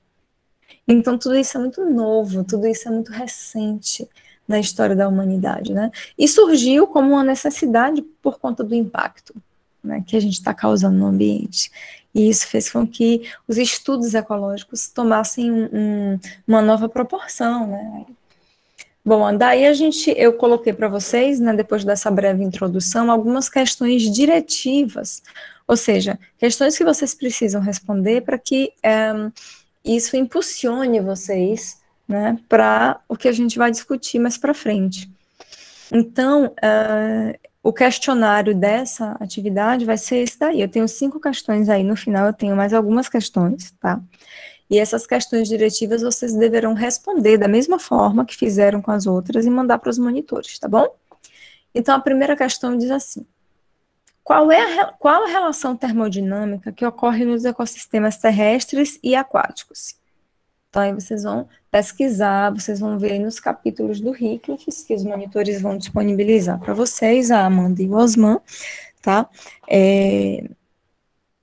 Então, tudo isso é muito novo, tudo isso é muito recente na história da humanidade, né? E surgiu como uma necessidade por conta do impacto, né, que a gente está causando no ambiente. E isso fez com que os estudos ecológicos tomassem uma nova proporção, né? Bom, daí eu coloquei para vocês, né, depois dessa breve introdução, algumas questões diretivas, ou seja, questões que vocês precisam responder para que isso impulsione vocês, né, para o que a gente vai discutir mais para frente. Então, o questionário dessa atividade vai ser esse daí. Eu tenho 5 questões aí, no final eu tenho mais algumas questões, tá? E essas questões diretivas vocês deverão responder da mesma forma que fizeram com as outras e mandar para os monitores, tá bom? Então, a primeira questão diz assim: qual a relação termodinâmica que ocorre nos ecossistemas terrestres e aquáticos? Então, aí vocês vão pesquisar, vocês vão ver nos capítulos do Recliffe, que os monitores vão disponibilizar para vocês, a Amanda e o Osman, tá?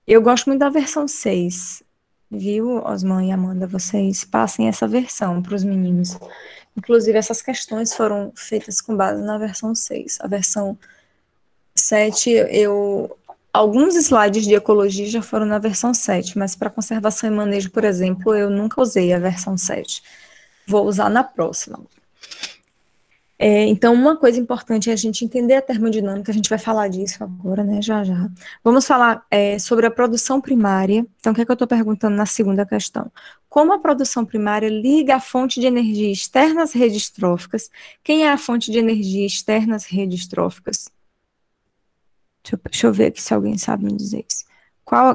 Eu gosto muito da versão 6, viu, Osman e Amanda? Vocês passem essa versão para os meninos. Inclusive, essas questões foram feitas com base na versão 6. A versão 7, alguns slides de ecologia já foram na versão 7, mas para conservação e manejo, por exemplo, eu nunca usei a versão 7. Vou usar na próxima. Então, uma coisa importante é a gente entender a termodinâmica, a gente vai falar disso agora, né, já. Vamos falar sobre a produção primária. Então, o que é que eu estou perguntando na segunda questão? Como a produção primária liga a fonte de energia externa às redes tróficas? Quem é a fonte de energia externa às redes tróficas? Deixa eu ver aqui se alguém sabe me dizer isso.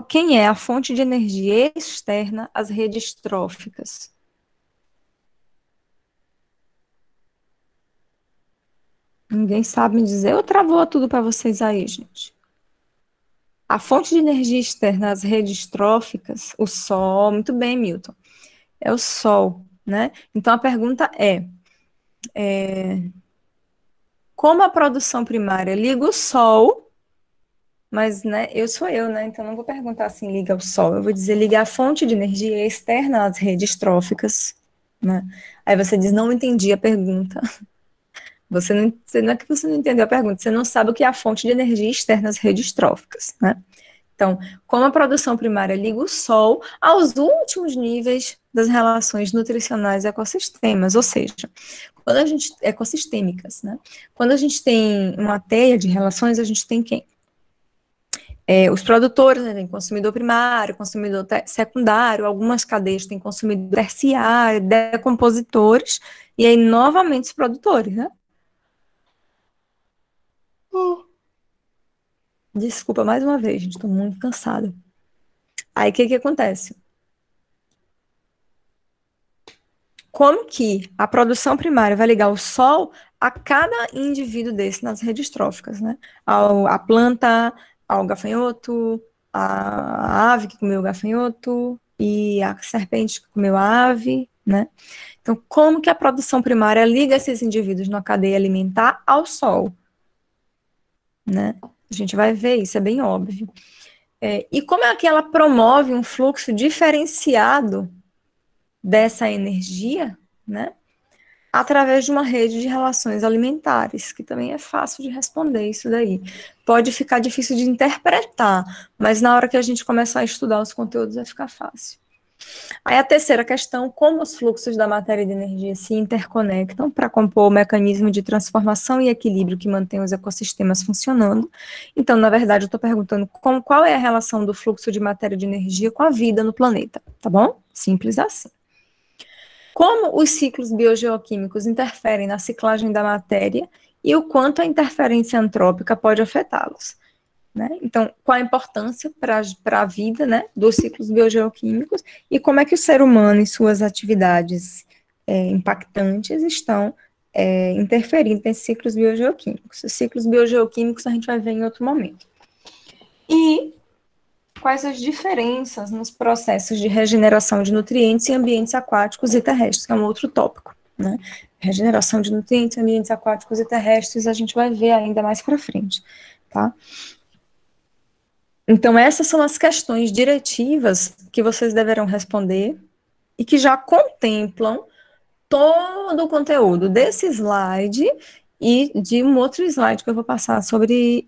Quem é a fonte de energia externa às redes tróficas? Ninguém sabe me dizer? Ou travou tudo para vocês aí, gente? A fonte de energia externa às redes tróficas, o Sol, muito bem, Milton, é o Sol, né? Então a pergunta como a produção primária liga o Sol, mas, né, sou eu, né? Então não vou perguntar assim, liga o Sol, eu vou dizer liga a fonte de energia externa às redes tróficas, né? Aí você diz, não entendi a pergunta. Não é que você não entendeu a pergunta, você não sabe o que é a fonte de energia externa às redes tróficas, né? Então, como a produção primária liga o Sol aos últimos níveis das relações nutricionais e ecossistemas, ou seja, quando a gente, ecossistêmicas, né? Quando a gente tem uma teia de relações, a gente tem quem? Os produtores, né, tem consumidor primário, consumidor secundário, algumas cadeias têm consumidor terciário, decompositores, e aí novamente os produtores, né? Desculpa mais uma vez, gente, estou muito cansada. Aí o que acontece? Como que a produção primária vai ligar o Sol a cada indivíduo desse nas redes tróficas, né? A planta, ao gafanhoto, a ave que comeu o gafanhoto e a serpente que comeu a ave, né? Então, como que a produção primária liga esses indivíduos na cadeia alimentar ao Sol, né? A gente vai ver isso, é bem óbvio. E como é que ela promove um fluxo diferenciado dessa energia, né? Através de uma rede de relações alimentares, que também é fácil de responder isso daí. Pode ficar difícil de interpretar, mas na hora que a gente começar a estudar os conteúdos vai ficar fácil. Aí a terceira questão, como os fluxos da matéria e da energia se interconectam para compor o mecanismo de transformação e equilíbrio que mantém os ecossistemas funcionando. Então, na verdade, eu estou perguntando qual é a relação do fluxo de matéria e de energia com a vida no planeta, tá bom? Simples assim. Como os ciclos biogeoquímicos interferem na ciclagem da matéria e o quanto a interferência antrópica pode afetá-los. Né? Então, qual a importância para a vida, né, dos ciclos biogeoquímicos e como é que o ser humano e suas atividades impactantes estão interferindo nesses ciclos biogeoquímicos. Os ciclos biogeoquímicos a gente vai ver em outro momento. E quais as diferenças nos processos de regeneração de nutrientes em ambientes aquáticos e terrestres, que é um outro tópico, né? Regeneração de nutrientes em ambientes aquáticos e terrestres a gente vai ver ainda mais para frente, tá? Então, essas são as questões diretivas que vocês deverão responder e que já contemplam todo o conteúdo desse slide e de um outro slide que eu vou passar sobre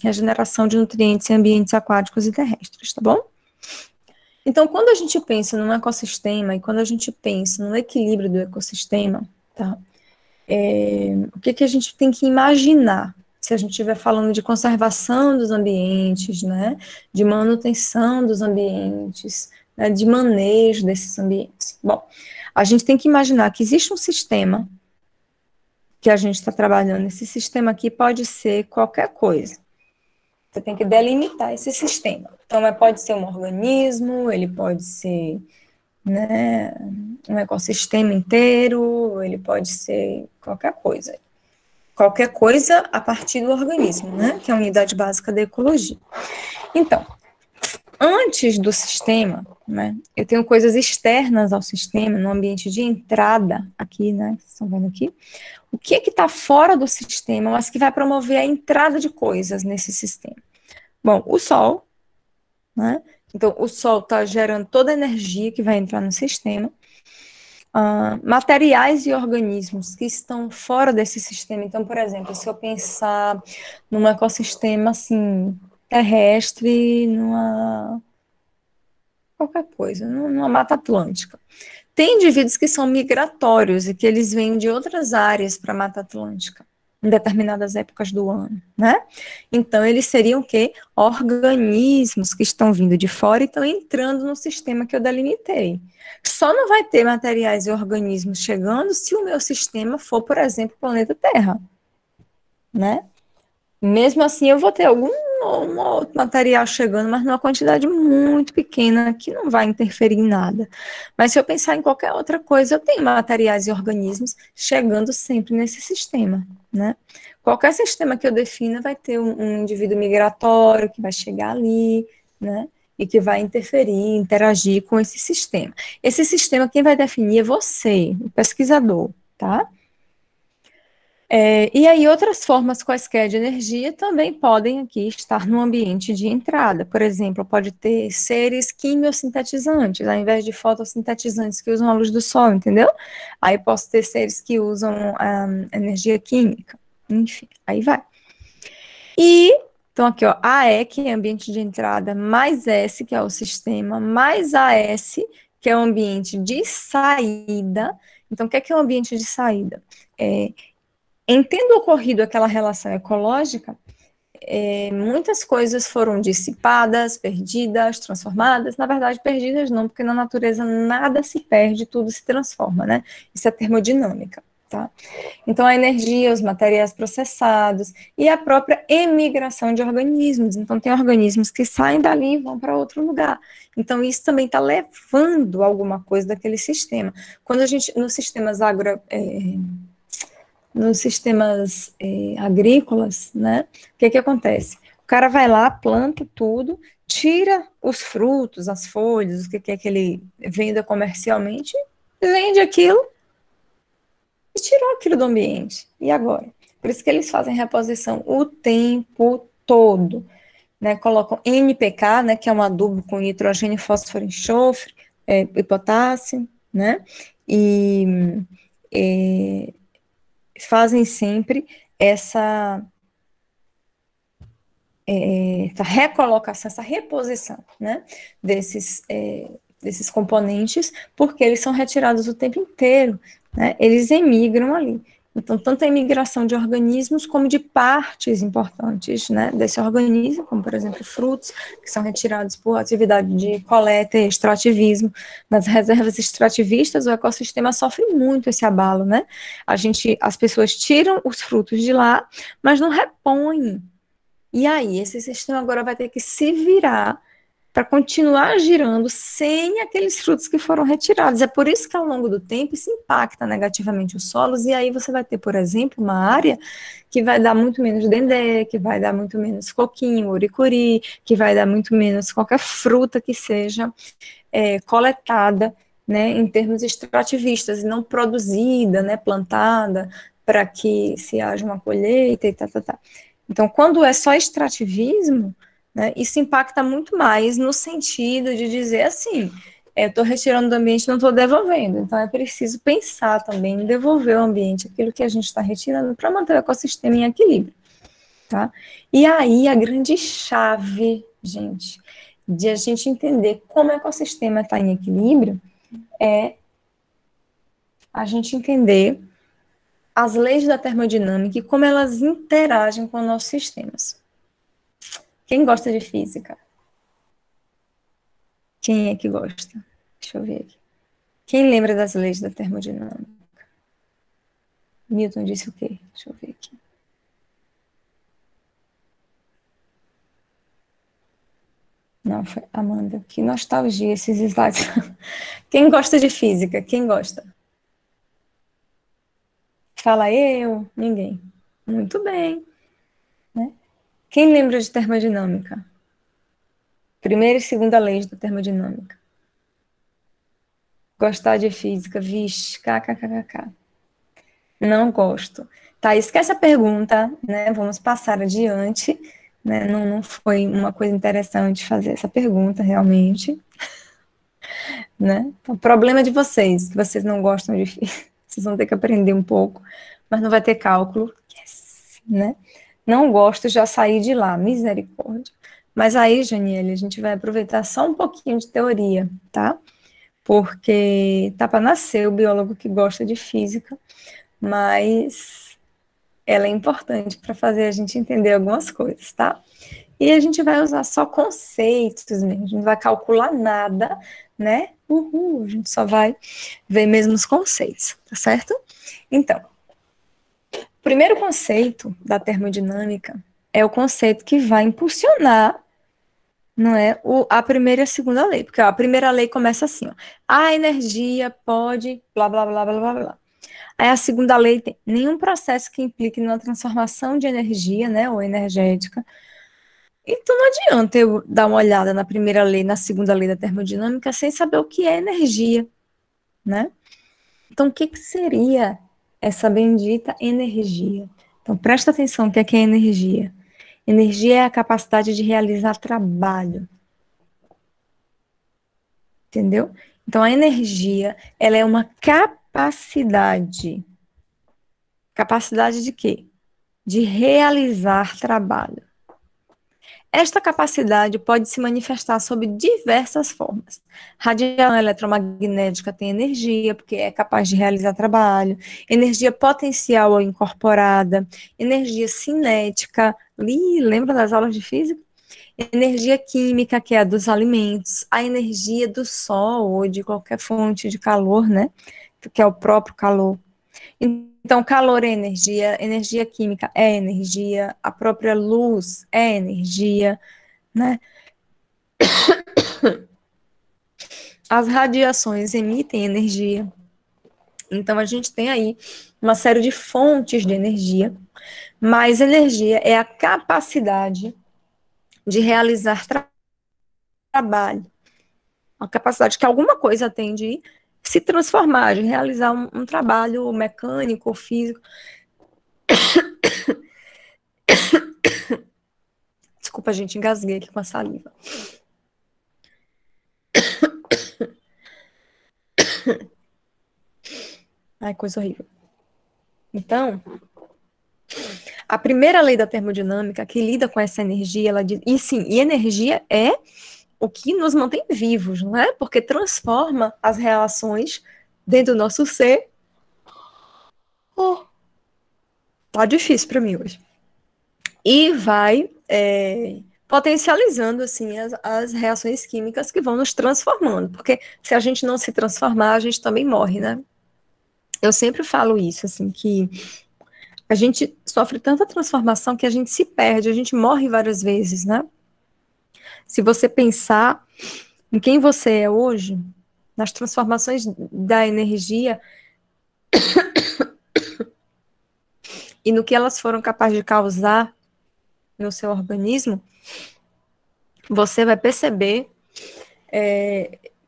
regeneração de nutrientes em ambientes aquáticos e terrestres, tá bom? Então, quando a gente pensa num ecossistema e quando a gente pensa no equilíbrio do ecossistema, tá? O que a gente tem que imaginar? Se a gente estiver falando de conservação dos ambientes, né, de manutenção dos ambientes, né, de manejo desses ambientes. Bom, a gente tem que imaginar que existe um sistema que a gente está trabalhando. Esse sistema aqui pode ser qualquer coisa. Você tem que delimitar esse sistema. Então, pode ser um organismo, ele pode ser, né, um ecossistema inteiro, ele pode ser qualquer coisa. Qualquer coisa a partir do organismo, né? Que é a unidade básica da ecologia. Então, antes do sistema, né? Eu tenho coisas externas ao sistema, no ambiente de entrada, aqui, né? Vocês estão vendo aqui? O que está fora do sistema, mas que vai promover a entrada de coisas nesse sistema? Bom, o Sol, né? Então, o Sol está gerando toda a energia que vai entrar no sistema. Materiais e organismos que estão fora desse sistema. Então, por exemplo, se eu pensar num ecossistema assim terrestre, qualquer coisa, numa Mata Atlântica. Tem indivíduos que são migratórios e que eles vêm de outras áreas para a Mata Atlântica em determinadas épocas do ano, né? Então, eles seriam o quê? Organismos que estão vindo de fora e estão entrando no sistema que eu delimitei. Só não vai ter materiais e organismos chegando se o meu sistema for, por exemplo, o planeta Terra, né? Mesmo assim, eu vou ter algum outro material chegando, mas numa quantidade muito pequena, que não vai interferir em nada. Mas se eu pensar em qualquer outra coisa, eu tenho materiais e organismos chegando sempre nesse sistema, né? Qualquer sistema que eu defina vai ter um indivíduo migratório que vai chegar ali, né? E que vai interferir, interagir com esse sistema. Esse sistema, quem vai definir é você, o pesquisador, tá? E aí outras formas quaisquer de energia também podem aqui estar no ambiente de entrada. Por exemplo, pode ter seres quimiosintetizantes, ao invés de fotossintetizantes que usam a luz do sol, entendeu? Aí posso ter seres que usam energia química, enfim, aí vai. Então aqui, ó, AE, que é ambiente de entrada, mais S, que é o sistema, mais AS, que é o ambiente de saída. Então, o que é o ambiente de saída? Em tendo ocorrido aquela relação ecológica, muitas coisas foram dissipadas, perdidas, transformadas. Na verdade, perdidas não, porque na natureza nada se perde, tudo se transforma, né? Isso é termodinâmica, tá? Então, a energia, os materiais processados e a própria emigração de organismos. Então, tem organismos que saem dali e vão para outro lugar. Então, isso também está levando alguma coisa daquele sistema. Quando a gente, nos sistemas agrícolas, né, o que acontece? O cara vai lá, planta tudo, tira os frutos, as folhas, o que é que ele venda comercialmente, vende aquilo, e tirou aquilo do ambiente. E agora? Por isso que eles fazem reposição o tempo todo. Né? Colocam NPK, né, que é um adubo com nitrogênio, fósforo, enxofre, e potássio, né? E fazem sempre essa recolocação, essa reposição, né, desses componentes, porque eles são retirados o tempo inteiro, né, eles emigram ali. Então, tanto a imigração de organismos como de partes importantes, né, desse organismo, como, por exemplo, frutos, que são retirados por atividade de coleta e extrativismo. Nas reservas extrativistas, o ecossistema sofre muito esse abalo, né? As pessoas tiram os frutos de lá, mas não repõem. E aí, esse sistema agora vai ter que se virar para continuar girando sem aqueles frutos que foram retirados. É por isso que ao longo do tempo isso impacta negativamente os solos, e aí você vai ter, por exemplo, uma área que vai dar muito menos dendê, que vai dar muito menos coquinho, oricuri, que vai dar muito menos qualquer fruta que seja coletada, né, em termos extrativistas, e não produzida, né, plantada, para que se haja uma colheita e tá. Então, quando é só extrativismo, né, isso impacta muito mais no sentido de dizer assim, eu estou retirando do ambiente, não estou devolvendo. Então, é preciso pensar também em devolver ao ambiente aquilo que a gente está retirando para manter o ecossistema em equilíbrio. Tá? E aí, a grande chave, gente, de a gente entender como o ecossistema está em equilíbrio é a gente entender as leis da termodinâmica e como elas interagem com os nossos sistemas. Quem gosta de física? Quem é que gosta? Deixa eu ver aqui. Quem lembra das leis da termodinâmica? Newton disse o quê? Deixa eu ver aqui. Não, foi Amanda. Que nostalgia esses slides. Quem gosta de física? Quem gosta? Fala eu? Ninguém. Muito bem. Né? Quem lembra de termodinâmica? Primeira e segunda leis da termodinâmica. Gostar de física, vixe, kkkk. Não gosto. Tá, esquece a pergunta, né? Vamos passar adiante. Né? Não foi uma coisa interessante fazer essa pergunta, realmente. Né? Então, o problema é de vocês, que vocês não gostam de física. Vocês vão ter que aprender um pouco, mas não vai ter cálculo. Yes, né? Não gosto, já saí de lá, misericórdia. Mas aí, Janiele, a gente vai aproveitar só um pouquinho de teoria, tá? Porque tá para nascer o biólogo que gosta de física, mas ela é importante para fazer a gente entender algumas coisas, tá? E a gente vai usar só conceitos mesmo, a gente não vai calcular nada, né? A gente só vai ver mesmo os conceitos, tá certo? Então, o primeiro conceito da termodinâmica é o conceito que vai impulsionar, não é, a primeira e a segunda lei, porque ó, a primeira lei começa assim, ó, a energia pode blá, blá, blá, blá, blá, blá. Aí a segunda lei tem nenhum processo que implique numa transformação de energia, né, ou energética. Então não adianta eu dar uma olhada na primeira lei, na segunda lei da termodinâmica, sem saber o que é energia, né? Então o que seria essa bendita energia. Então, presta atenção, o que é energia? Energia é a capacidade de realizar trabalho. Entendeu? Então, a energia, ela é uma capacidade. Capacidade de quê? De realizar trabalho. Esta capacidade pode se manifestar sob diversas formas. Radiação eletromagnética tem energia, porque é capaz de realizar trabalho. Energia potencial ou incorporada. Energia cinética. Lembra das aulas de física? Energia química, que é a dos alimentos. A energia do sol ou de qualquer fonte de calor, né? Que é o próprio calor. Então, calor é energia, energia química é energia, a própria luz é energia, né? As radiações emitem energia. Então, a gente tem aí uma série de fontes de energia, mas energia é a capacidade de realizar trabalho, a capacidade que alguma coisa tem de se transformar, de realizar um trabalho mecânico ou físico. Desculpa, gente, engasguei aqui com a saliva. Ai, coisa horrível. Então, a primeira lei da termodinâmica que lida com essa energia, ela diz, e energia é o que nos mantém vivos, não é? Porque transforma as relações dentro do nosso ser. Tá difícil para mim hoje. E vai potencializando assim as reações químicas que vão nos transformando, porque se a gente não se transformar, a gente também morre, né? Eu sempre falo isso, assim, que a gente sofre tanta transformação que a gente se perde, a gente morre várias vezes, né? Se você pensar em quem você é hoje, nas transformações da energia e no que elas foram capazes de causar no seu organismo, você vai perceber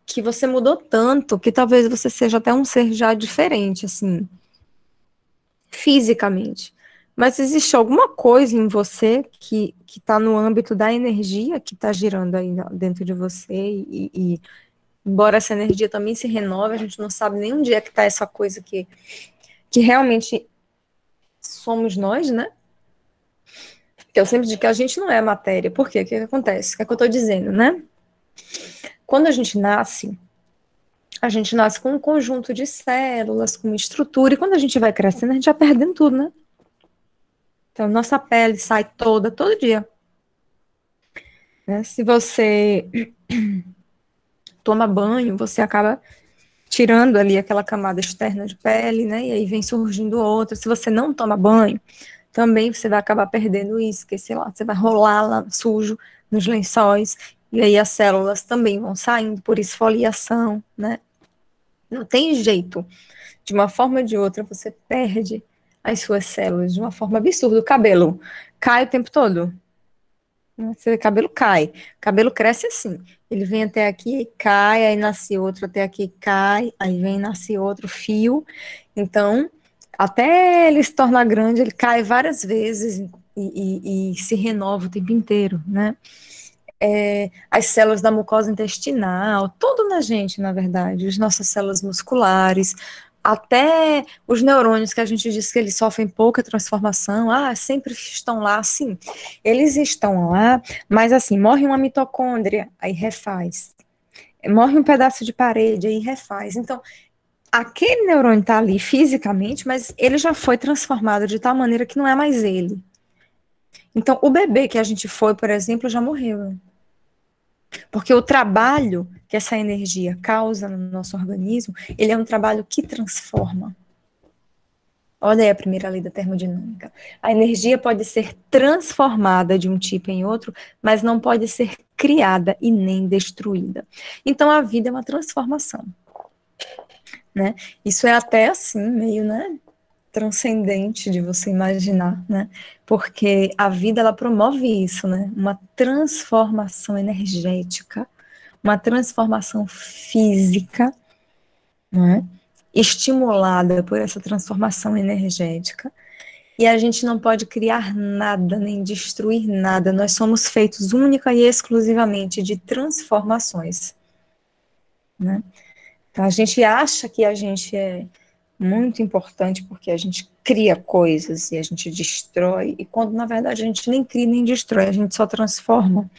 que você mudou tanto que talvez você seja até um ser já diferente, assim, fisicamente. Mas existe alguma coisa em você que está no âmbito da energia que está girando aí dentro de você e embora essa energia também se renove, a gente não sabe nem onde é que está essa coisa que realmente somos nós, né? Que eu sempre digo que a gente não é matéria. Por quê? O que acontece? O que é que eu estou dizendo, né? Quando a gente nasce com um conjunto de células, com uma estrutura, e quando a gente vai crescendo, a gente vai perdendo tudo, né? Então, nossa pele sai toda, todo dia. Né? Se você toma banho, você acaba tirando ali aquela camada externa de pele, né? E aí vem surgindo outra. Se você não toma banho, também você vai acabar perdendo isso, que sei lá, você vai rolar lá sujo nos lençóis, e aí as células também vão saindo por esfoliação, né? Não tem jeito. De uma forma ou de outra, você perde as suas células de uma forma absurda. O cabelo cai o tempo todo. O cabelo cai. O cabelo cresce assim. Ele vem até aqui e cai, aí nasce outro até aqui e cai, aí vem e nasce outro fio. Então, até ele se tornar grande, ele cai várias vezes e se renova o tempo inteiro, né? As células da mucosa intestinal, tudo na gente, na verdade, as nossas células musculares, até os neurônios que a gente diz que eles sofrem pouca transformação, sempre estão lá, sim, eles estão lá, mas assim, morre uma mitocôndria, aí refaz, morre um pedaço de parede, aí refaz, então, aquele neurônio está ali fisicamente, mas ele já foi transformado de tal maneira que não é mais ele. Então, o bebê que a gente foi, por exemplo, já morreu. Porque o trabalho que essa energia causa no nosso organismo, ele é um trabalho que transforma. Olha aí a primeira lei da termodinâmica. A energia pode ser transformada de um tipo em outro, mas não pode ser criada e nem destruída. Então a vida é uma transformação. Né? Isso é até assim, meio, né, transcendente de você imaginar, né? Porque a vida ela promove isso, né? Uma transformação energética, uma transformação física, né? estimulada por essa transformação energética. E a gente não pode criar nada, nem destruir nada. Nós somos feitos única e exclusivamente de transformações, né? Então, a gente acha que a gente é muito importante porque a gente cria coisas e a gente destrói, e quando, na verdade, a gente nem cria nem destrói, a gente só transforma.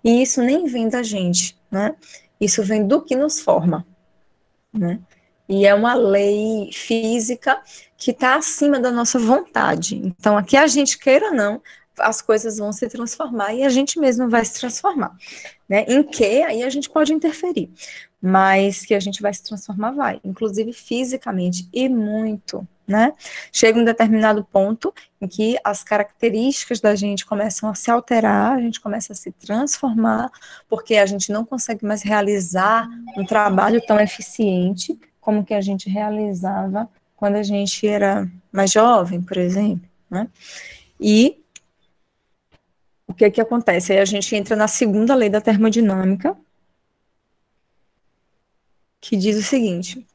E isso nem vem da gente, né? Isso vem do que nos forma, né? E é uma lei física que está acima da nossa vontade. Então, aqui a gente queira ou não, as coisas vão se transformar e a gente mesmo vai se transformar, né? Em que aí a gente pode interferir, mas que a gente vai se transformar, vai, inclusive fisicamente e muito, né? Chega um determinado ponto em que as características da gente começam a se alterar, a gente começa a se transformar, porque a gente não consegue mais realizar um trabalho tão eficiente como que a gente realizava quando a gente era mais jovem, por exemplo, né? E o que que acontece? Aí a gente entra na segunda lei da termodinâmica, que diz o seguinte: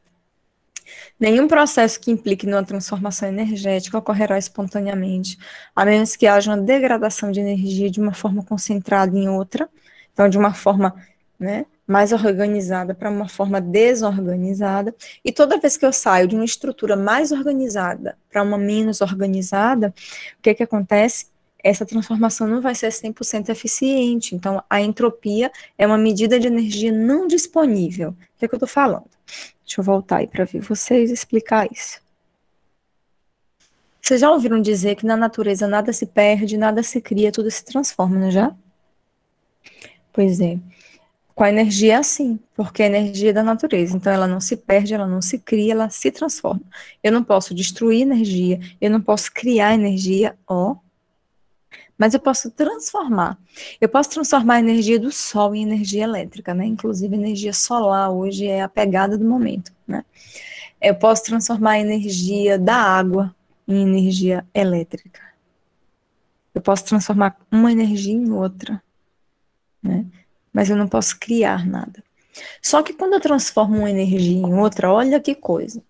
nenhum processo que implique numa transformação energética ocorrerá espontaneamente, a menos que haja uma degradação de energia de uma forma concentrada em outra, então de uma forma, né, mais organizada para uma forma desorganizada, e toda vez que eu saio de uma estrutura mais organizada para uma menos organizada, o que que acontece? Essa transformação não vai ser 100% eficiente, então a entropia é uma medida de energia não disponível. O que é que eu estou falando? Deixa eu voltar aí para ver vocês explicar isso. Vocês já ouviram dizer que na natureza nada se perde, nada se cria, tudo se transforma, não é já? Pois é. Com a energia é assim, porque a energia é da natureza, então ela não se perde, ela não se cria, ela se transforma. Eu não posso destruir energia, eu não posso criar energia, mas eu posso transformar. Eu posso transformar a energia do sol em energia elétrica, né? Inclusive, a energia solar hoje é a pegada do momento, né? Eu posso transformar a energia da água em energia elétrica. Eu posso transformar uma energia em outra, né? Mas eu não posso criar nada. Só que quando eu transformo uma energia em outra, olha que coisa.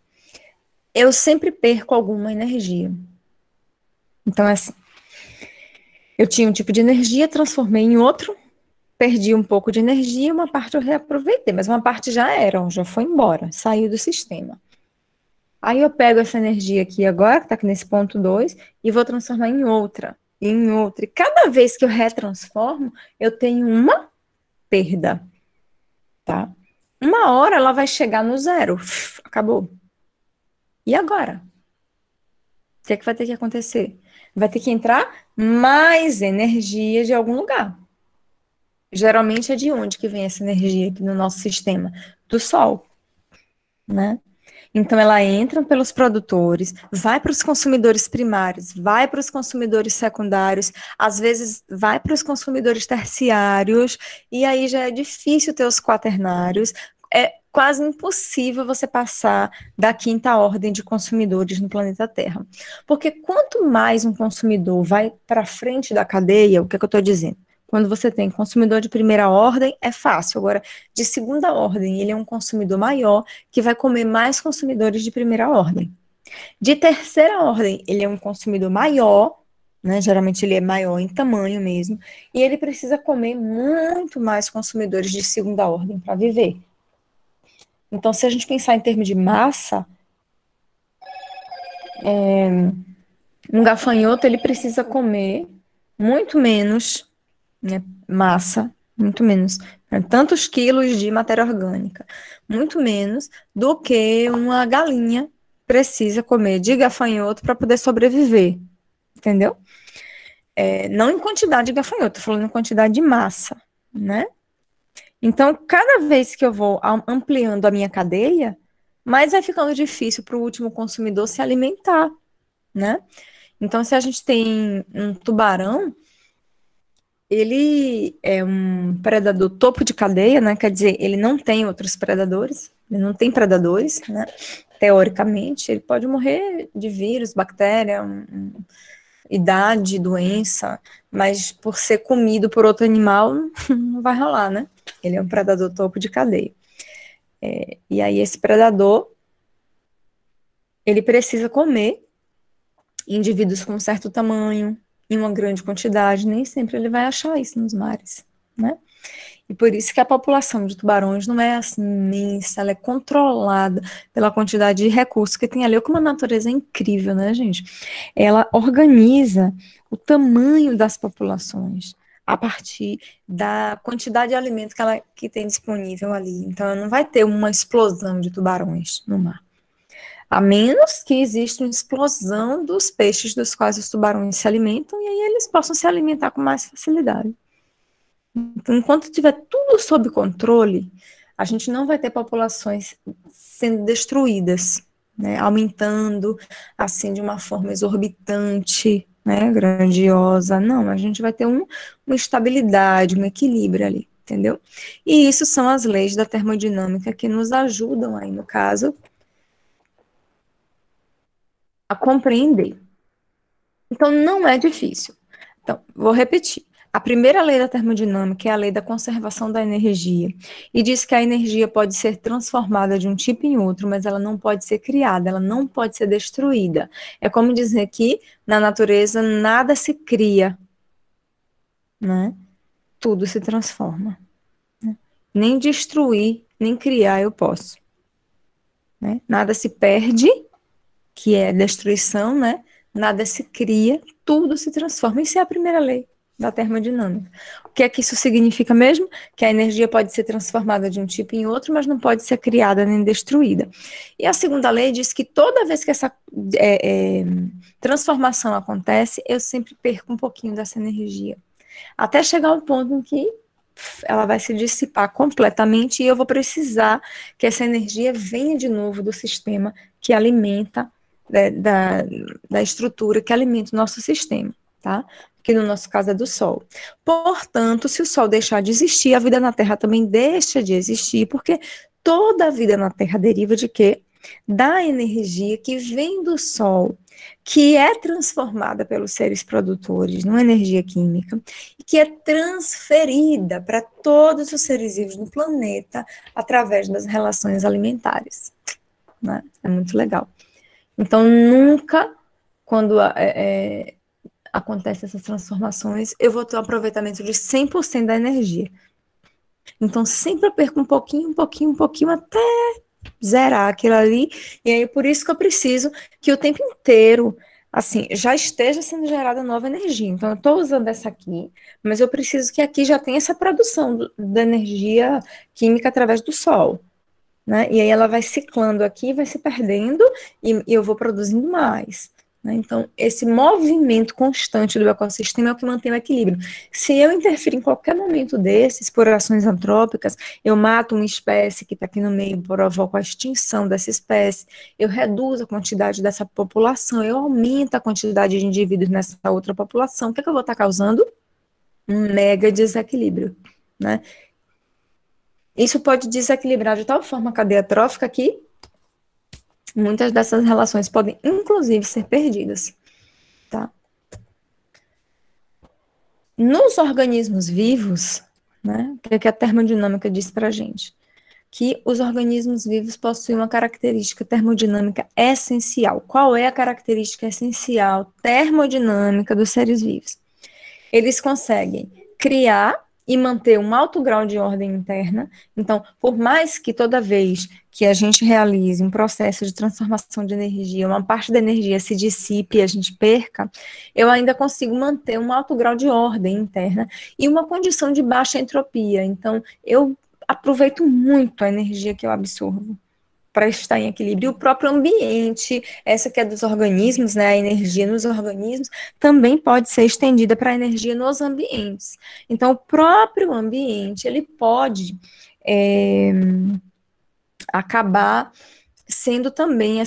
Eu sempre perco alguma energia. Então, é assim, eu tinha um tipo de energia, transformei em outro, perdi um pouco de energia, uma parte eu reaproveitei, mas uma parte já foi embora, saiu do sistema. Aí eu pego essa energia aqui agora, que está aqui nesse ponto 2, e vou transformar em outra, em outra. E cada vez que eu retransformo, eu tenho uma perda, tá? Uma hora ela vai chegar no zero, acabou. E agora? O que é que vai ter que acontecer? Vai ter que entrar mais energia de algum lugar. Geralmente é de onde que vem essa energia aqui no nosso sistema? Do Sol, né? Então ela entra pelos produtores, vai para os consumidores primários, vai para os consumidores secundários, às vezes vai para os consumidores terciários, e aí já é difícil ter os quaternários, é quase impossível você passar da quinta ordem de consumidores no planeta Terra. Porque quanto mais um consumidor vai para frente da cadeia, o que é que eu estou dizendo? Quando você tem consumidor de primeira ordem, é fácil. Agora, de segunda ordem, ele é um consumidor maior que vai comer mais consumidores de primeira ordem. De terceira ordem, ele é um consumidor maior, né? Geralmente ele é maior em tamanho mesmo, e ele precisa comer muito mais consumidores de segunda ordem para viver. Então, se a gente pensar em termos de massa, um gafanhoto ele precisa comer muito menos, né, massa, muito menos, tantos quilos de matéria orgânica, muito menos do que uma galinha precisa comer de gafanhoto para poder sobreviver, entendeu? Não em quantidade de gafanhoto, tô falando em quantidade de massa, né? Então, cada vez que eu vou ampliando a minha cadeia, mais vai ficando difícil para o último consumidor se alimentar, né? Então, se a gente tem um tubarão, ele é um predador topo de cadeia, né? Quer dizer, ele não tem outros predadores, ele não tem predadores, né? Teoricamente, ele pode morrer de vírus, bactéria, idade, doença, mas por ser comido por outro animal, não vai rolar, né? Ele é um predador topo de cadeia. E aí esse predador, ele precisa comer indivíduos com um certo tamanho, em uma grande quantidade, nem sempre ele vai achar isso nos mares, né? E por isso que a população de tubarões não é assim imensa, ela é controlada pela quantidade de recursos que tem ali. Olha como a natureza é incrível, né, gente? Ela organiza o tamanho das populações a partir da quantidade de alimento que tem disponível ali. Então, ela não vai ter uma explosão de tubarões no mar. A menos que exista uma explosão dos peixes dos quais os tubarões se alimentam, e aí eles possam se alimentar com mais facilidade. Então, enquanto tiver tudo sob controle, a gente não vai ter populações sendo destruídas, né, aumentando assim de uma forma exorbitante, né, grandiosa. Não, a gente vai ter uma estabilidade, um equilíbrio ali, entendeu? E isso são as leis da termodinâmica que nos ajudam aí, no caso, a compreender. Então, não é difícil. Então, vou repetir. A primeira lei da termodinâmica é a lei da conservação da energia, e diz que a energia pode ser transformada de um tipo em outro, mas ela não pode ser criada, ela não pode ser destruída. É como dizer que na natureza nada se cria, né? Tudo se transforma. Né? Nem destruir, nem criar eu posso. Né? Nada se perde, que é destruição, né? Nada se cria, tudo se transforma. Isso é a primeira lei da termodinâmica. O que é que isso significa mesmo? Que a energia pode ser transformada de um tipo em outro, mas não pode ser criada nem destruída. E a segunda lei diz que toda vez que essa transformação acontece, eu sempre perco um pouquinho dessa energia. Até chegar ao ponto em que ela vai se dissipar completamente e eu vou precisar que essa energia venha de novo do sistema que alimenta da estrutura que alimenta o nosso sistema, tá? Que no nosso caso é do Sol. Portanto, se o Sol deixar de existir, a vida na Terra também deixa de existir, porque toda a vida na Terra deriva de quê? Da energia que vem do Sol, que é transformada pelos seres produtores numa energia química, e que é transferida para todos os seres vivos no planeta através das relações alimentares. Né? É muito legal. Então, nunca, quando acontecem essas transformações, eu vou ter um aproveitamento de 100% da energia. Então, sempre eu perco um pouquinho, até zerar aquilo ali. E aí, por isso que eu preciso que o tempo inteiro, assim, já esteja sendo gerada nova energia. Então, eu estou usando essa aqui, mas eu preciso que aqui já tenha essa produção da energia química através do Sol. Né? E aí ela vai ciclando aqui, vai se perdendo e eu vou produzindo mais. Né? Então, esse movimento constante do ecossistema é o que mantém o equilíbrio. Se eu interferir em qualquer momento desses, por ações antrópicas, eu mato uma espécie que está aqui no meio, provoco a extinção dessa espécie, eu reduzo a quantidade dessa população, eu aumento a quantidade de indivíduos nessa outra população, o que é que eu vou estar causando? Um mega desequilíbrio. Né? Isso pode desequilibrar de tal forma a cadeia trófica que muitas dessas relações podem, inclusive, ser perdidas. Tá? Nos organismos vivos, né, o que a termodinâmica diz para a gente? Que os organismos vivos possuem uma característica termodinâmica essencial. Qual é a característica essencial termodinâmica dos seres vivos? Eles conseguem criar e manter um alto grau de ordem interna. Então, por mais que toda vez que a gente realize um processo de transformação de energia, uma parte da energia se dissipe e a gente perca, eu ainda consigo manter um alto grau de ordem interna e uma condição de baixa entropia. Então, eu aproveito muito a energia que eu absorvo para estar em equilíbrio. E o próprio ambiente, essa que é dos organismos, né, a energia nos organismos, também pode ser estendida para a energia nos ambientes. Então, o próprio ambiente, ele pode acabar sendo também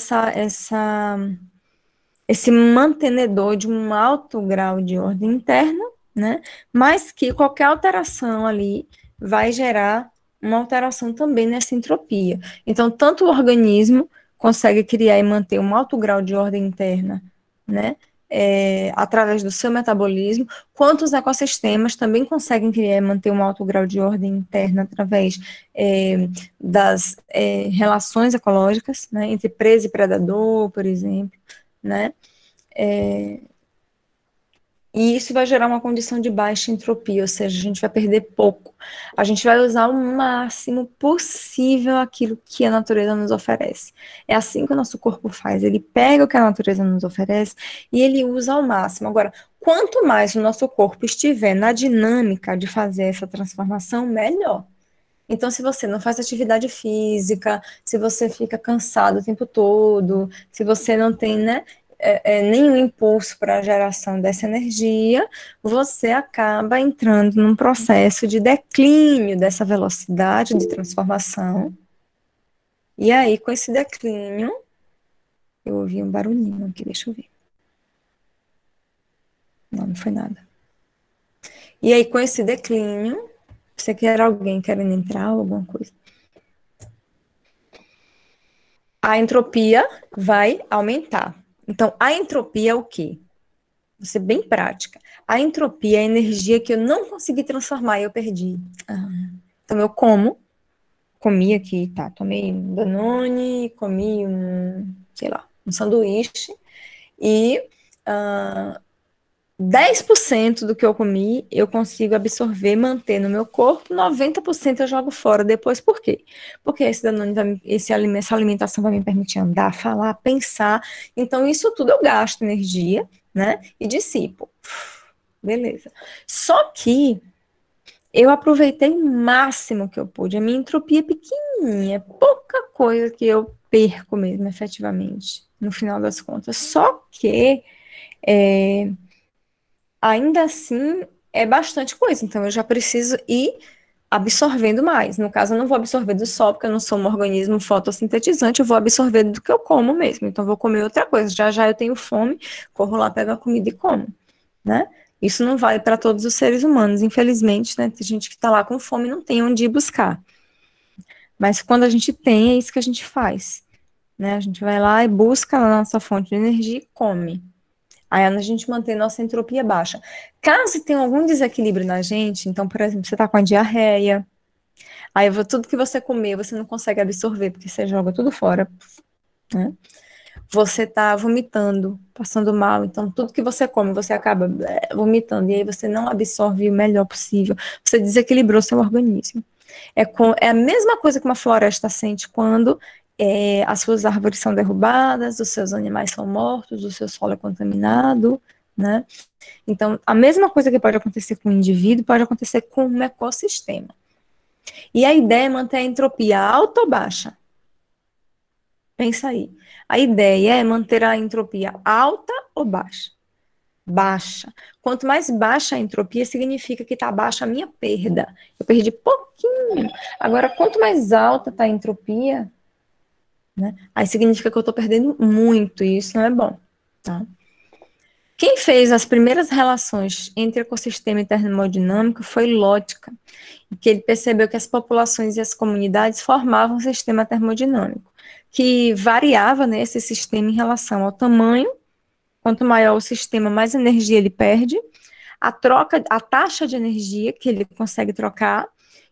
esse mantenedor de um alto grau de ordem interna, né, mas que qualquer alteração ali vai gerar uma alteração também nessa entropia. Então, tanto o organismo consegue criar e manter um alto grau de ordem interna, né, através do seu metabolismo, quanto os ecossistemas também conseguem manter um alto grau de ordem interna através das relações ecológicas, né, entre presa e predador, por exemplo, né, e isso vai gerar uma condição de baixa entropia, ou seja, a gente vai perder pouco. A gente vai usar o máximo possível aquilo que a natureza nos oferece. É assim que o nosso corpo faz. Ele pega o que a natureza nos oferece e ele usa ao máximo. Agora, quanto mais o nosso corpo estiver na dinâmica de fazer essa transformação, melhor. Então, se você não faz atividade física, se você fica cansado o tempo todo, se você não tem, né, nenhum impulso para a geração dessa energia, você acaba entrando num processo de declínio dessa velocidade de transformação. E aí, com esse declínio, eu ouvi um barulhinho aqui, deixa eu ver. Não, não foi nada. E aí, com esse declínio, você quer alguém querendo entrar ou alguma coisa? A entropia vai aumentar. Então, a entropia é o quê? Vou ser bem prática. A entropia é a energia que eu não consegui transformar e eu perdi. Então, eu comi aqui, tá? Tomei um Danone, comi sei lá, um sanduíche e 10% do que eu comi eu consigo absorver, manter no meu corpo, 90% eu jogo fora depois. Por quê? Porque esse Danone, essa alimentação vai me permitir andar, falar, pensar. Então, isso tudo eu gasto energia, né? E dissipo. Beleza. Só que eu aproveitei o máximo que eu pude. A minha entropia é pequenininha, é pouca coisa que eu perco mesmo, efetivamente, no final das contas. Só que ainda assim é bastante coisa, então eu já preciso ir absorvendo mais. No caso, eu não vou absorver do sol, porque eu não sou um organismo fotossintetizante, eu vou absorver do que eu como mesmo. Então, eu vou comer outra coisa. Já já eu tenho fome, corro lá, pego a comida e como, né? Isso não vale para todos os seres humanos, infelizmente, né? Tem gente que está lá com fome e não tem onde ir buscar. Mas quando a gente tem, é isso que a gente faz, né? A gente vai lá e busca a nossa fonte de energia e come. Aí a gente mantém nossa entropia baixa. Caso tenha algum desequilíbrio na gente, então, por exemplo, você está com a diarreia, aí tudo que você comer, você não consegue absorver, porque você joga tudo fora, né? Você está vomitando, passando mal, então tudo que você come, você acaba vomitando, e aí você não absorve o melhor possível, você desequilibrou seu organismo. É a mesma coisa que uma floresta sente quando as suas árvores são derrubadas, os seus animais são mortos, o seu solo é contaminado, né? Então, a mesma coisa que pode acontecer com o indivíduo pode acontecer com um ecossistema. E a ideia é manter a entropia alta ou baixa? Pensa aí. A ideia é manter a entropia alta ou baixa? Baixa. Quanto mais baixa a entropia, significa que está baixa a minha perda. Eu perdi pouquinho. Agora, quanto mais alta está a entropia, né, aí significa que eu estou perdendo muito, e isso não é bom. Tá? Quem fez as primeiras relações entre ecossistema e termodinâmico foi Lotka, que ele percebeu que as populações e as comunidades formavam um sistema termodinâmico, que variava nesse sistema em relação ao tamanho. Quanto maior o sistema, mais energia ele perde, a taxa de energia que ele consegue trocar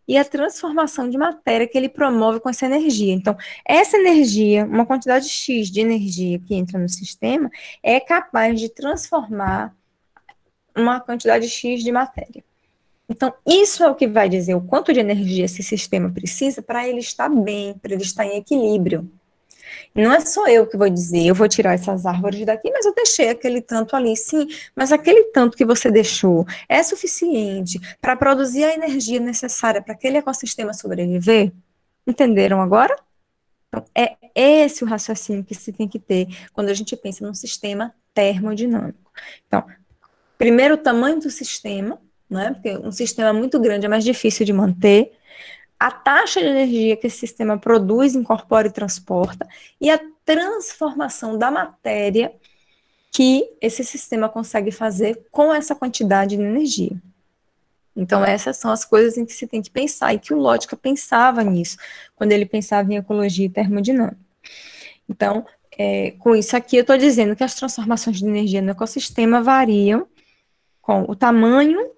e a transformação de matéria que ele promove com essa energia. Então, essa energia, uma quantidade X de energia que entra no sistema, é capaz de transformar uma quantidade X de matéria. Então, isso é o que vai dizer o quanto de energia esse sistema precisa para ele estar bem, para ele estar em equilíbrio. Não é só eu que vou dizer, eu vou tirar essas árvores daqui, mas eu deixei aquele tanto ali. Sim, mas aquele tanto que você deixou é suficiente para produzir a energia necessária para aquele ecossistema sobreviver? Entenderam agora? Então, é esse o raciocínio que se tem que ter quando a gente pensa num sistema termodinâmico. Então, primeiro, o tamanho do sistema, né? Porque um sistema muito grande é mais difícil de manter, a taxa de energia que esse sistema produz, incorpora e transporta, e a transformação da matéria que esse sistema consegue fazer com essa quantidade de energia. Então, essas são as coisas em que se tem que pensar, e que o Lotka pensava nisso, quando ele pensava em ecologia e termodinâmica. Então, com isso aqui, eu estou dizendo que as transformações de energia no ecossistema variam com o tamanho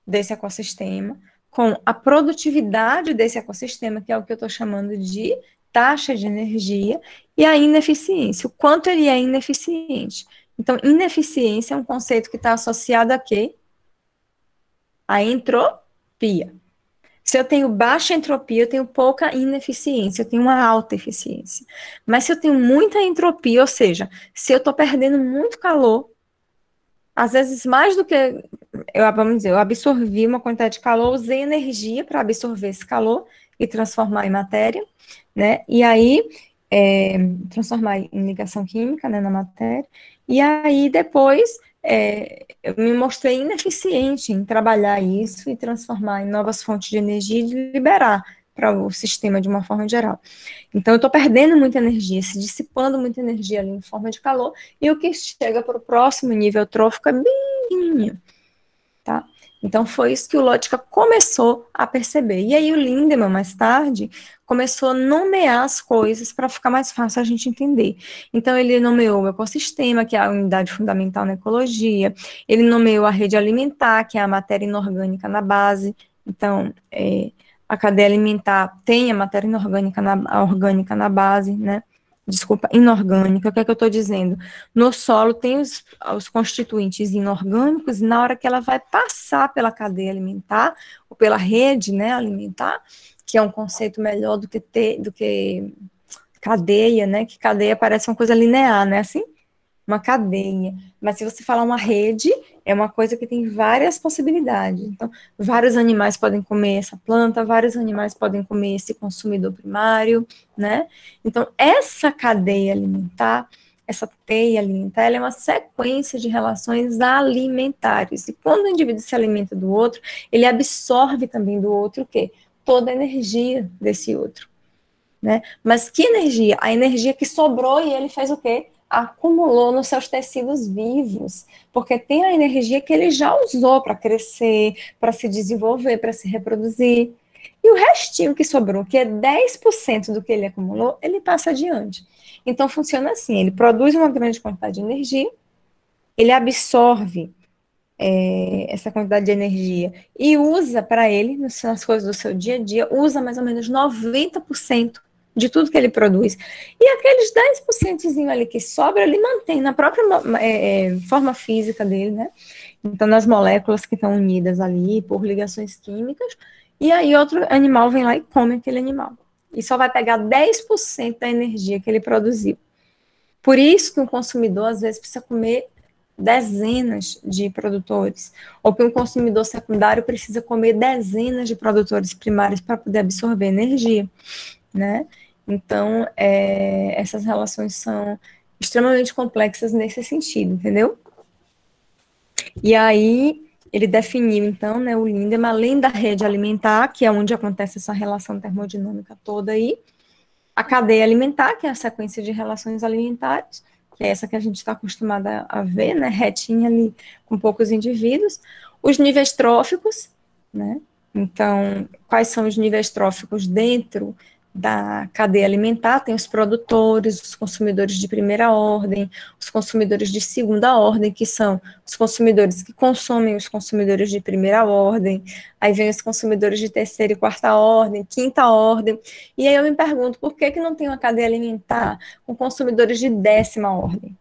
desse ecossistema, com a produtividade desse ecossistema, que é o que eu estou chamando de taxa de energia, e a ineficiência, o quanto ele é ineficiente. Então, ineficiência é um conceito que está associado a quê? A entropia. Se eu tenho baixa entropia, eu tenho pouca ineficiência, eu tenho uma alta eficiência. Mas se eu tenho muita entropia, ou seja, se eu estou perdendo muito calor, às vezes mais do que, vamos dizer, eu absorvi uma quantidade de calor, usei energia para absorver esse calor e transformar em matéria, né? E aí, transformar em ligação química, né, na matéria. E aí, depois, eu me mostrei ineficiente em trabalhar isso e transformar em novas fontes de energia e liberar para o sistema de uma forma geral. Então, eu estou perdendo muita energia, se dissipando muita energia ali em forma de calor, e o que chega para o próximo nível trófico é bem pequenininho, tá? Então, foi isso que o Lotka começou a perceber. E aí, o Lindemann, mais tarde, começou a nomear as coisas para ficar mais fácil a gente entender. Então, ele nomeou o ecossistema, que é a unidade fundamental na ecologia, ele nomeou a rede alimentar, que é a matéria inorgânica na base. Então, a cadeia alimentar tem a matéria orgânica na base, né? Desculpa, inorgânica. O que é que eu estou dizendo? No solo tem os constituintes inorgânicos, e na hora que ela vai passar pela cadeia alimentar, ou pela rede, né, alimentar, que é um conceito melhor do que cadeia, né? Que cadeia parece uma coisa linear, né? Assim? Uma cadeia. Mas se você falar uma rede, é uma coisa que tem várias possibilidades. Então, vários animais podem comer essa planta, vários animais podem comer esse consumidor primário, né? Então, essa cadeia alimentar, essa teia alimentar, ela é uma sequência de relações alimentares. E quando o indivíduo se alimenta do outro, ele absorve também do outro o quê? Toda a energia desse outro, né? Mas que energia? A energia que sobrou e ele fez o quê? Acumulou nos seus tecidos vivos, porque tem a energia que ele já usou para crescer, para se desenvolver, para se reproduzir. E o restinho que sobrou, que é 10% do que ele acumulou, ele passa adiante. Então funciona assim, ele produz uma grande quantidade de energia, ele absorve essa quantidade de energia e usa para ele, nas coisas do seu dia a dia, usa mais ou menos 90% de tudo que ele produz. E aqueles 10% ali que sobra, ele mantém na própria forma física dele, né? Então, nas moléculas que estão unidas ali por ligações químicas, e aí outro animal vem lá e come aquele animal. E só vai pegar 10% da energia que ele produziu. Por isso que o consumidor, às vezes, precisa comer dezenas de produtores, ou que um consumidor secundário precisa comer dezenas de produtores primários para poder absorver energia, né? Então, essas relações são extremamente complexas nesse sentido, entendeu? E aí, ele definiu, então, né, o Lindemann, além da rede alimentar, que é onde acontece essa relação termodinâmica toda aí, a cadeia alimentar, que é a sequência de relações alimentares, que é essa que a gente está acostumada a ver, né, retinha ali com poucos indivíduos, os níveis tróficos, né, então, quais são os níveis tróficos dentro da cadeia alimentar? Tem os produtores, os consumidores de primeira ordem, os consumidores de segunda ordem, que são os consumidores que consomem os consumidores de primeira ordem, aí vem os consumidores de terceira e quarta ordem, quinta ordem, e aí eu me pergunto, por que não tem uma cadeia alimentar com consumidores de décima ordem?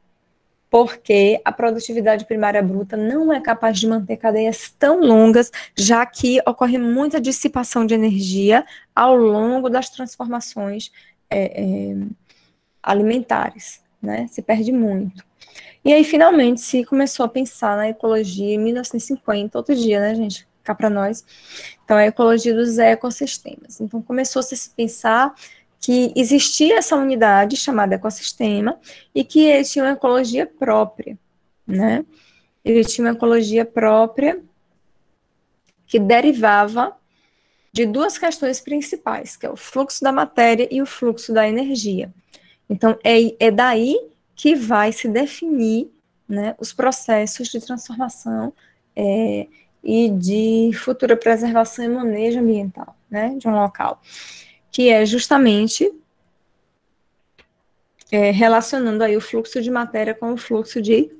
Porque a produtividade primária bruta não é capaz de manter cadeias tão longas, já que ocorre muita dissipação de energia ao longo das transformações alimentares, né? Se perde muito. E aí, finalmente, se começou a pensar na ecologia em 1950, outro dia, né, gente? Cá para nós. Então, a ecologia dos ecossistemas. Então, começou-se a se pensar que existia essa unidade chamada ecossistema e que ele tinha uma ecologia própria, né? Ele tinha uma ecologia própria que derivava de duas questões principais, que é o fluxo da matéria e o fluxo da energia. Então, é daí que vai se definir, né, os processos de transformação e de futura preservação e manejo ambiental, né, de um local, que é justamente relacionando aí o fluxo de matéria com o fluxo de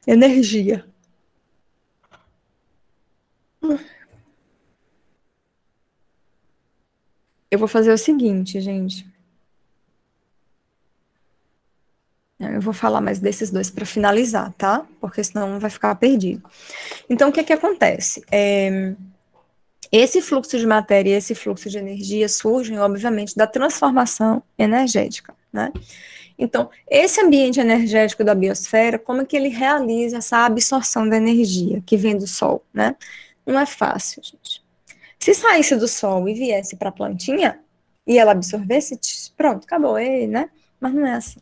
energia. Eu vou fazer o seguinte, gente. Eu vou falar mais desses dois para finalizar, tá? Porque senão vai ficar perdido. Então, o que que acontece? Esse fluxo de matéria e esse fluxo de energia surgem, obviamente, da transformação energética, né? Então, esse ambiente energético da biosfera, como é que ele realiza essa absorção da energia que vem do Sol, né? Não é fácil, gente. Se saísse do Sol e viesse para a plantinha, e ela absorvesse, pronto, acabou, né? Mas não é assim.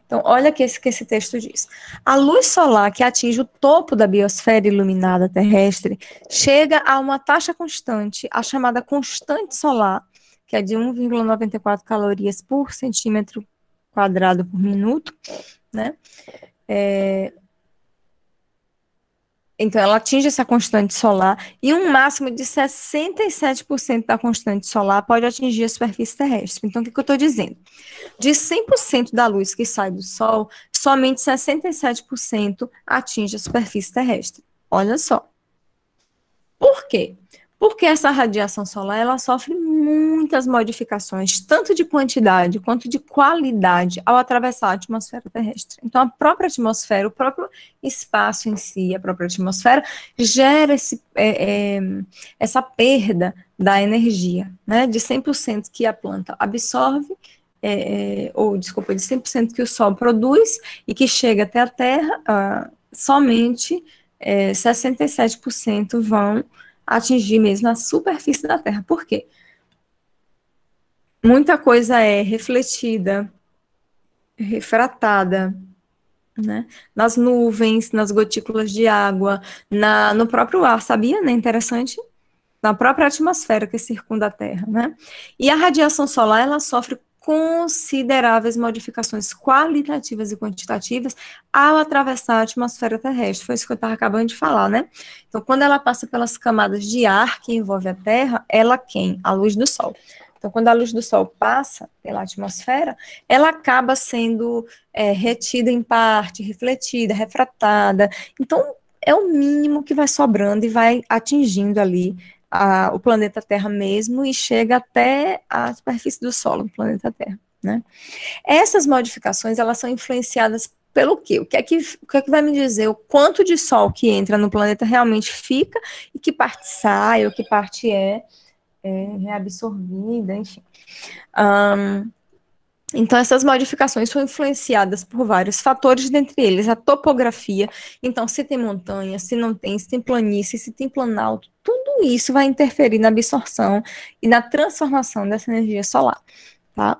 Então, olha que esse texto diz. A luz solar que atinge o topo da biosfera iluminada terrestre chega a uma taxa constante, a chamada constante solar, que é de 1,94 calorias por centímetro quadrado por minuto, né? Então, ela atinge essa constante solar e um máximo de 67% da constante solar pode atingir a superfície terrestre. Então, o que eu estou dizendo? De 100% da luz que sai do Sol, somente 67% atinge a superfície terrestre. Olha só. Por quê? Porque essa radiação solar, ela sofre muitas modificações, tanto de quantidade quanto de qualidade, ao atravessar a atmosfera terrestre. Então, a própria atmosfera, o próprio espaço em si, a própria atmosfera, gera essa perda da energia, né, de 100% que a planta absorve, de 100% que o Sol produz e que chega até a Terra, somente 67% vão atingir mesmo a superfície da Terra. Por quê? Muita coisa é refletida, refratada, né? Nas nuvens, nas gotículas de água, no próprio ar, sabia, né? Interessante. Na própria atmosfera que circunda a Terra, né? E a radiação solar, ela sofre consideráveis modificações qualitativas e quantitativas ao atravessar a atmosfera terrestre. Foi isso que eu estava acabando de falar, né? Então, quando ela passa pelas camadas de ar que envolve a Terra, ela queima a luz do Sol. Então, quando a luz do Sol passa pela atmosfera, ela acaba sendo retida em parte, refletida, refratada. Então, é o mínimo que vai sobrando e vai atingindo ali o planeta Terra mesmo e chega até a superfície do solo do planeta Terra, né? Essas modificações, elas são influenciadas pelo quê? O que é que vai me dizer o quanto de sol que entra no planeta realmente fica e que parte sai, ou que parte é reabsorvida, enfim. Então, essas modificações são influenciadas por vários fatores, dentre eles a topografia. Então, se tem montanha, se não tem, se tem planície, se tem planalto, tudo isso vai interferir na absorção e na transformação dessa energia solar, tá?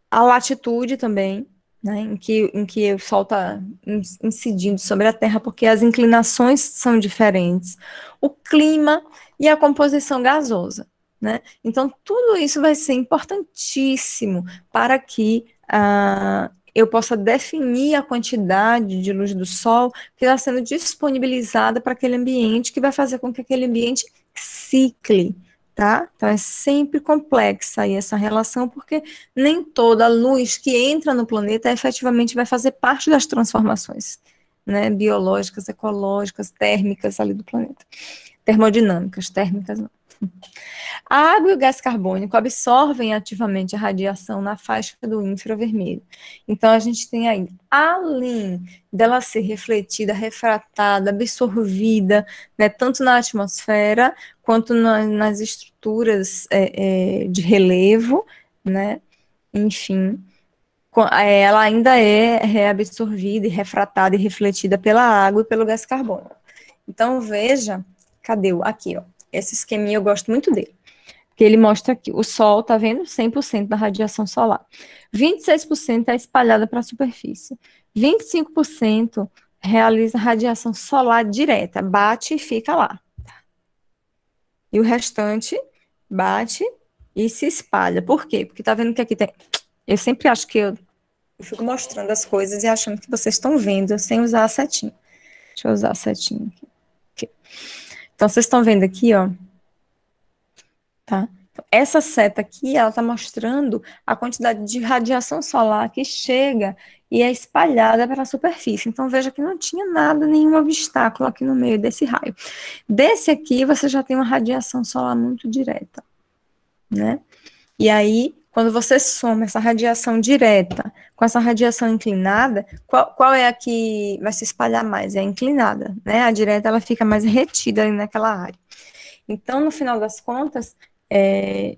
A latitude também, né, em que o Sol está incidindo sobre a Terra, porque as inclinações são diferentes, o clima e a composição gasosa, né? Então, tudo isso vai ser importantíssimo para que eu possa definir a quantidade de luz do Sol que está sendo disponibilizada para aquele ambiente, que vai fazer com que aquele ambiente cicle, tá? Então, é sempre complexa aí essa relação, porque nem toda a luz que entra no planeta efetivamente vai fazer parte das transformações, né, biológicas, ecológicas, térmicas ali do planeta. Termodinâmicas, térmicas não. A água e o gás carbônico absorvem ativamente a radiação na faixa do infravermelho. Então, a gente tem aí, além dela ser refletida, refratada, absorvida, né, tanto na atmosfera, quanto nas estruturas de relevo, né, enfim, ela ainda é reabsorvida e refratada e refletida pela água e pelo gás carbônico. Então, veja, cadê o? Aqui, ó. Esse esqueminha eu gosto muito dele. Porque ele mostra aqui, o Sol, tá vendo? 100% da radiação solar. 26% é espalhada para a superfície. 25% realiza radiação solar direta, bate e fica lá. E o restante bate e se espalha. Por quê? Porque tá vendo que aqui tem... Eu sempre acho que eu fico mostrando as coisas e achando que vocês estão vendo sem usar a setinha. Deixa eu usar a setinha aqui. Então, vocês estão vendo aqui, ó. Tá? Essa seta aqui, ela está mostrando a quantidade de radiação solar que chega e é espalhada pela superfície. Então, veja que não tinha nada, nenhum obstáculo aqui no meio desse raio. Desse aqui, você já tem uma radiação solar muito direta, né? E aí, quando você soma essa radiação direta com essa radiação inclinada, qual é a que vai se espalhar mais? É a inclinada, né? A direta, ela fica mais retida ali naquela área. Então, no final das contas,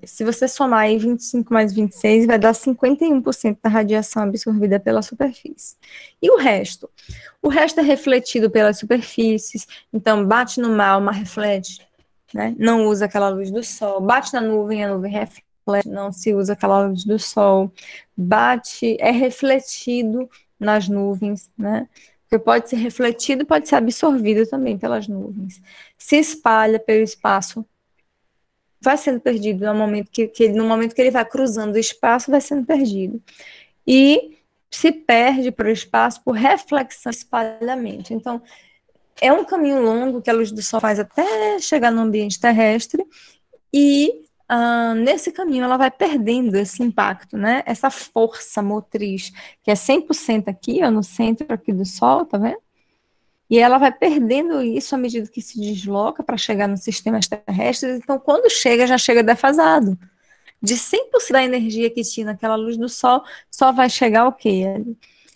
se você somar aí 25 mais 26, vai dar 51% da radiação absorvida pela superfície. E o resto? O resto é refletido pelas superfícies, então bate no mar, o mar reflete, né? Não usa aquela luz do sol. Bate na nuvem, a nuvem reflete, não se usa aquela luz do sol. É refletido nas nuvens, né? Porque pode ser refletido, pode ser absorvido também pelas nuvens. Se espalha pelo espaço, vai sendo perdido no momento no momento que ele vai cruzando o espaço, vai sendo perdido. E se perde para o espaço por reflexão e espalhamento. Então, é um caminho longo que a luz do sol faz até chegar no ambiente terrestre, e nesse caminho ela vai perdendo esse impacto, né? Essa força motriz, que é 100% aqui, ó, no centro aqui do Sol, tá vendo? E ela vai perdendo isso à medida que se desloca para chegar nos sistemas terrestres. Então, quando chega, já chega defasado. De 100% da energia que tinha naquela luz do Sol, só vai chegar o quê?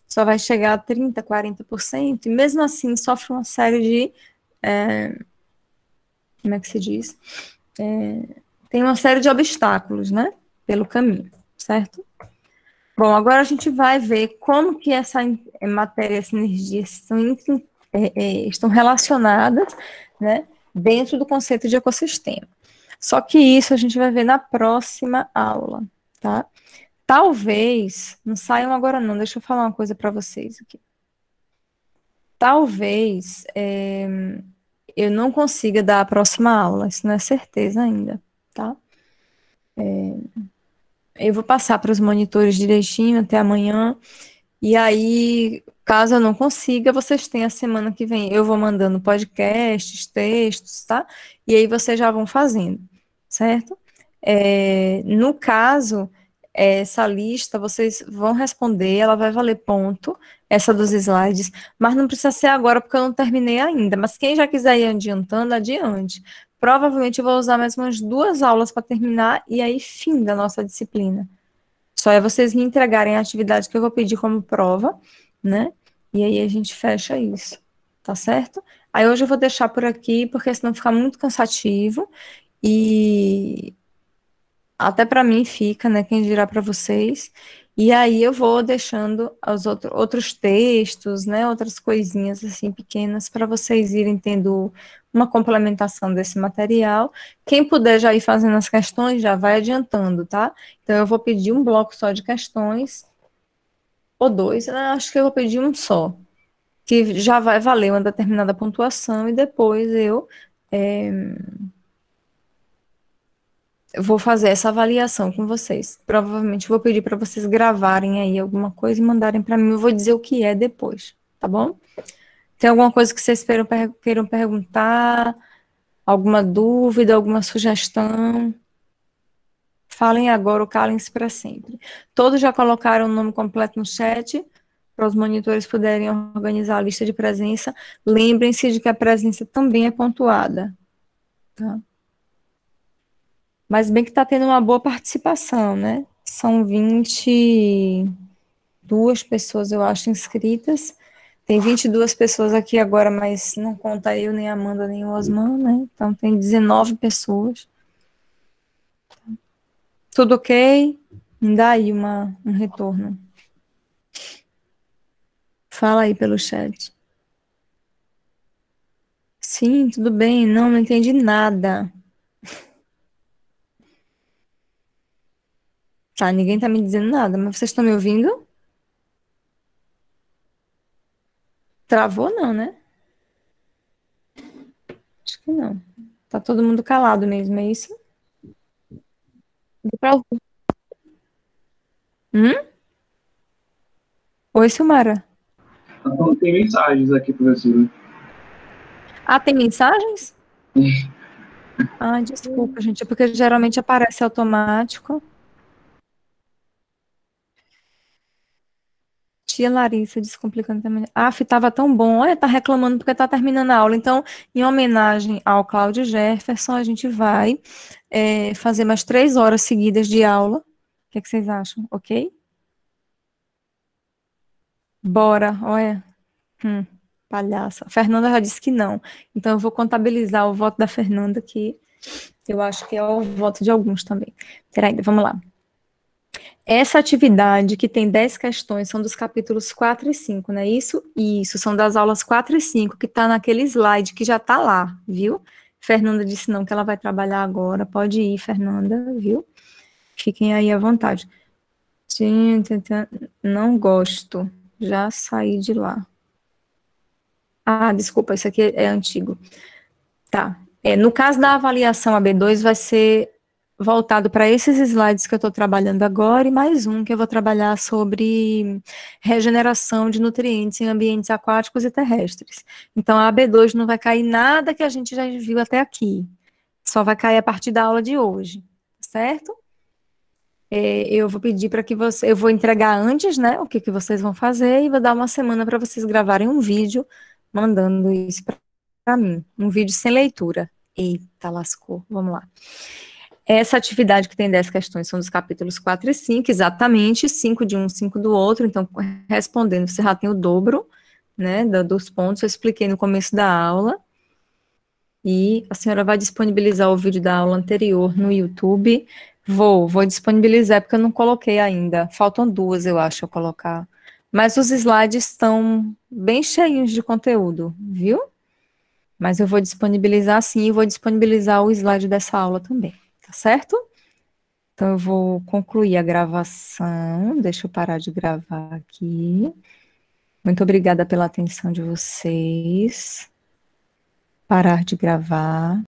Só vai chegar a 30%, 40%. E mesmo assim, sofre uma série de... como é que se diz? Tem uma série de obstáculos, né? Pelo caminho, certo? Bom, agora a gente vai ver como que essa matéria e essa energia estão relacionadas, né, dentro do conceito de ecossistema. Só que isso a gente vai ver na próxima aula, tá? Talvez, não saiam agora não, deixa eu falar uma coisa para vocês aqui. Talvez eu não consiga dar a próxima aula, isso não é certeza ainda, tá? Eu vou passar para os monitores direitinho até amanhã. E aí, caso eu não consiga, vocês têm a semana que vem. Eu vou mandando podcasts, textos, tá? E aí vocês já vão fazendo, certo? No caso, essa lista vocês vão responder, ela vai valer ponto, essa dos slides, mas não precisa ser agora porque eu não terminei ainda. Mas quem já quiser ir adiantando, adiante. Provavelmente eu vou usar mais umas 2 aulas para terminar e aí fim da nossa disciplina. Só é vocês me entregarem a atividade que eu vou pedir como prova, né? E aí a gente fecha isso, tá certo? Aí hoje eu vou deixar por aqui, porque senão fica muito cansativo e até para mim fica, né? Quem dirá para vocês. E aí eu vou deixando os outros textos, né? Outras coisinhas assim pequenas para vocês irem tendo uma complementação desse material. Quem puder já ir fazendo as questões, já vai adiantando, tá? Então eu vou pedir um bloco só de questões, ou dois, eu acho que eu vou pedir um só, que já vai valer uma determinada pontuação, e depois eu vou fazer essa avaliação com vocês. Provavelmente vou pedir para vocês gravarem aí alguma coisa e mandarem para mim. Eu vou dizer o que é depois, tá bom? Tem alguma coisa que vocês queiram perguntar? Alguma dúvida, alguma sugestão? Falem agora ou calem-se para sempre. Todos já colocaram o nome completo no chat, para os monitores poderem organizar a lista de presença. Lembrem-se de que a presença também é pontuada, tá? Mas bem que está tendo uma boa participação, né? São 22 pessoas, eu acho, inscritas. Tem 22 pessoas aqui agora, mas não conta eu, nem a Amanda, nem o Osman, né? Então tem 19 pessoas. Tudo ok? Me dá aí um retorno. Fala aí pelo chat. Sim, tudo bem. Não entendi nada. Tá, ninguém tá me dizendo nada, mas vocês estão me ouvindo? Travou não, né? Acho que não. Tá todo mundo calado mesmo, é isso? Deu pra ouvir. Hum? Oi, Silmara. Então, tem mensagens aqui, professor. Ah, tem mensagens? Ah, desculpa, gente, é porque geralmente aparece automático. Tia Larissa, descomplicando também. Ah, tava tão bom. Olha, tá reclamando porque tá terminando a aula. Então, em homenagem ao Cláudio Jefferson, a gente vai fazer mais 3 horas seguidas de aula. O que é que vocês acham? Ok? Bora, olha. Hum, palhaça. A Fernanda já disse que não. Então, eu vou contabilizar o voto da Fernanda, que eu acho que é o voto de alguns também. Peraí, vamos lá. Essa atividade que tem 10 questões são dos capítulos 4 e 5, não é isso? Isso, são das aulas 4 e 5, que está naquele slide que já está lá, viu? Fernanda disse não, que ela vai trabalhar agora. Pode ir, Fernanda, viu? Fiquem aí à vontade. Não gosto, já saí de lá. Ah, desculpa, isso aqui é antigo. Tá. No caso da avaliação AB2, vai ser voltado para esses slides que eu estou trabalhando agora e mais um que eu vou trabalhar sobre regeneração de nutrientes em ambientes aquáticos e terrestres. Então, a AB2 não vai cair nada que a gente já viu até aqui. Só vai cair a partir da aula de hoje, certo? Eu vou pedir para que você, eu vou entregar antes, né, o que vocês vão fazer e vou dar uma semana para vocês gravarem um vídeo mandando isso para mim, um vídeo sem leitura. Eita, lascou. Vamos lá. Essa atividade que tem 10 questões são dos capítulos 4 e 5, exatamente, 5 de um, 5 do outro. Então, respondendo, você já tem o dobro, né, dos pontos. Eu expliquei no começo da aula. E a senhora vai disponibilizar o vídeo da aula anterior no YouTube? Vou disponibilizar, porque eu não coloquei ainda. Faltam 2, eu acho, eu colocar. Mas os slides estão bem cheios de conteúdo, viu? Mas eu vou disponibilizar sim, e vou disponibilizar o slide dessa aula também, tá certo? Então eu vou concluir a gravação. Deixa eu parar de gravar aqui. Muito obrigada pela atenção de vocês. Parar de gravar.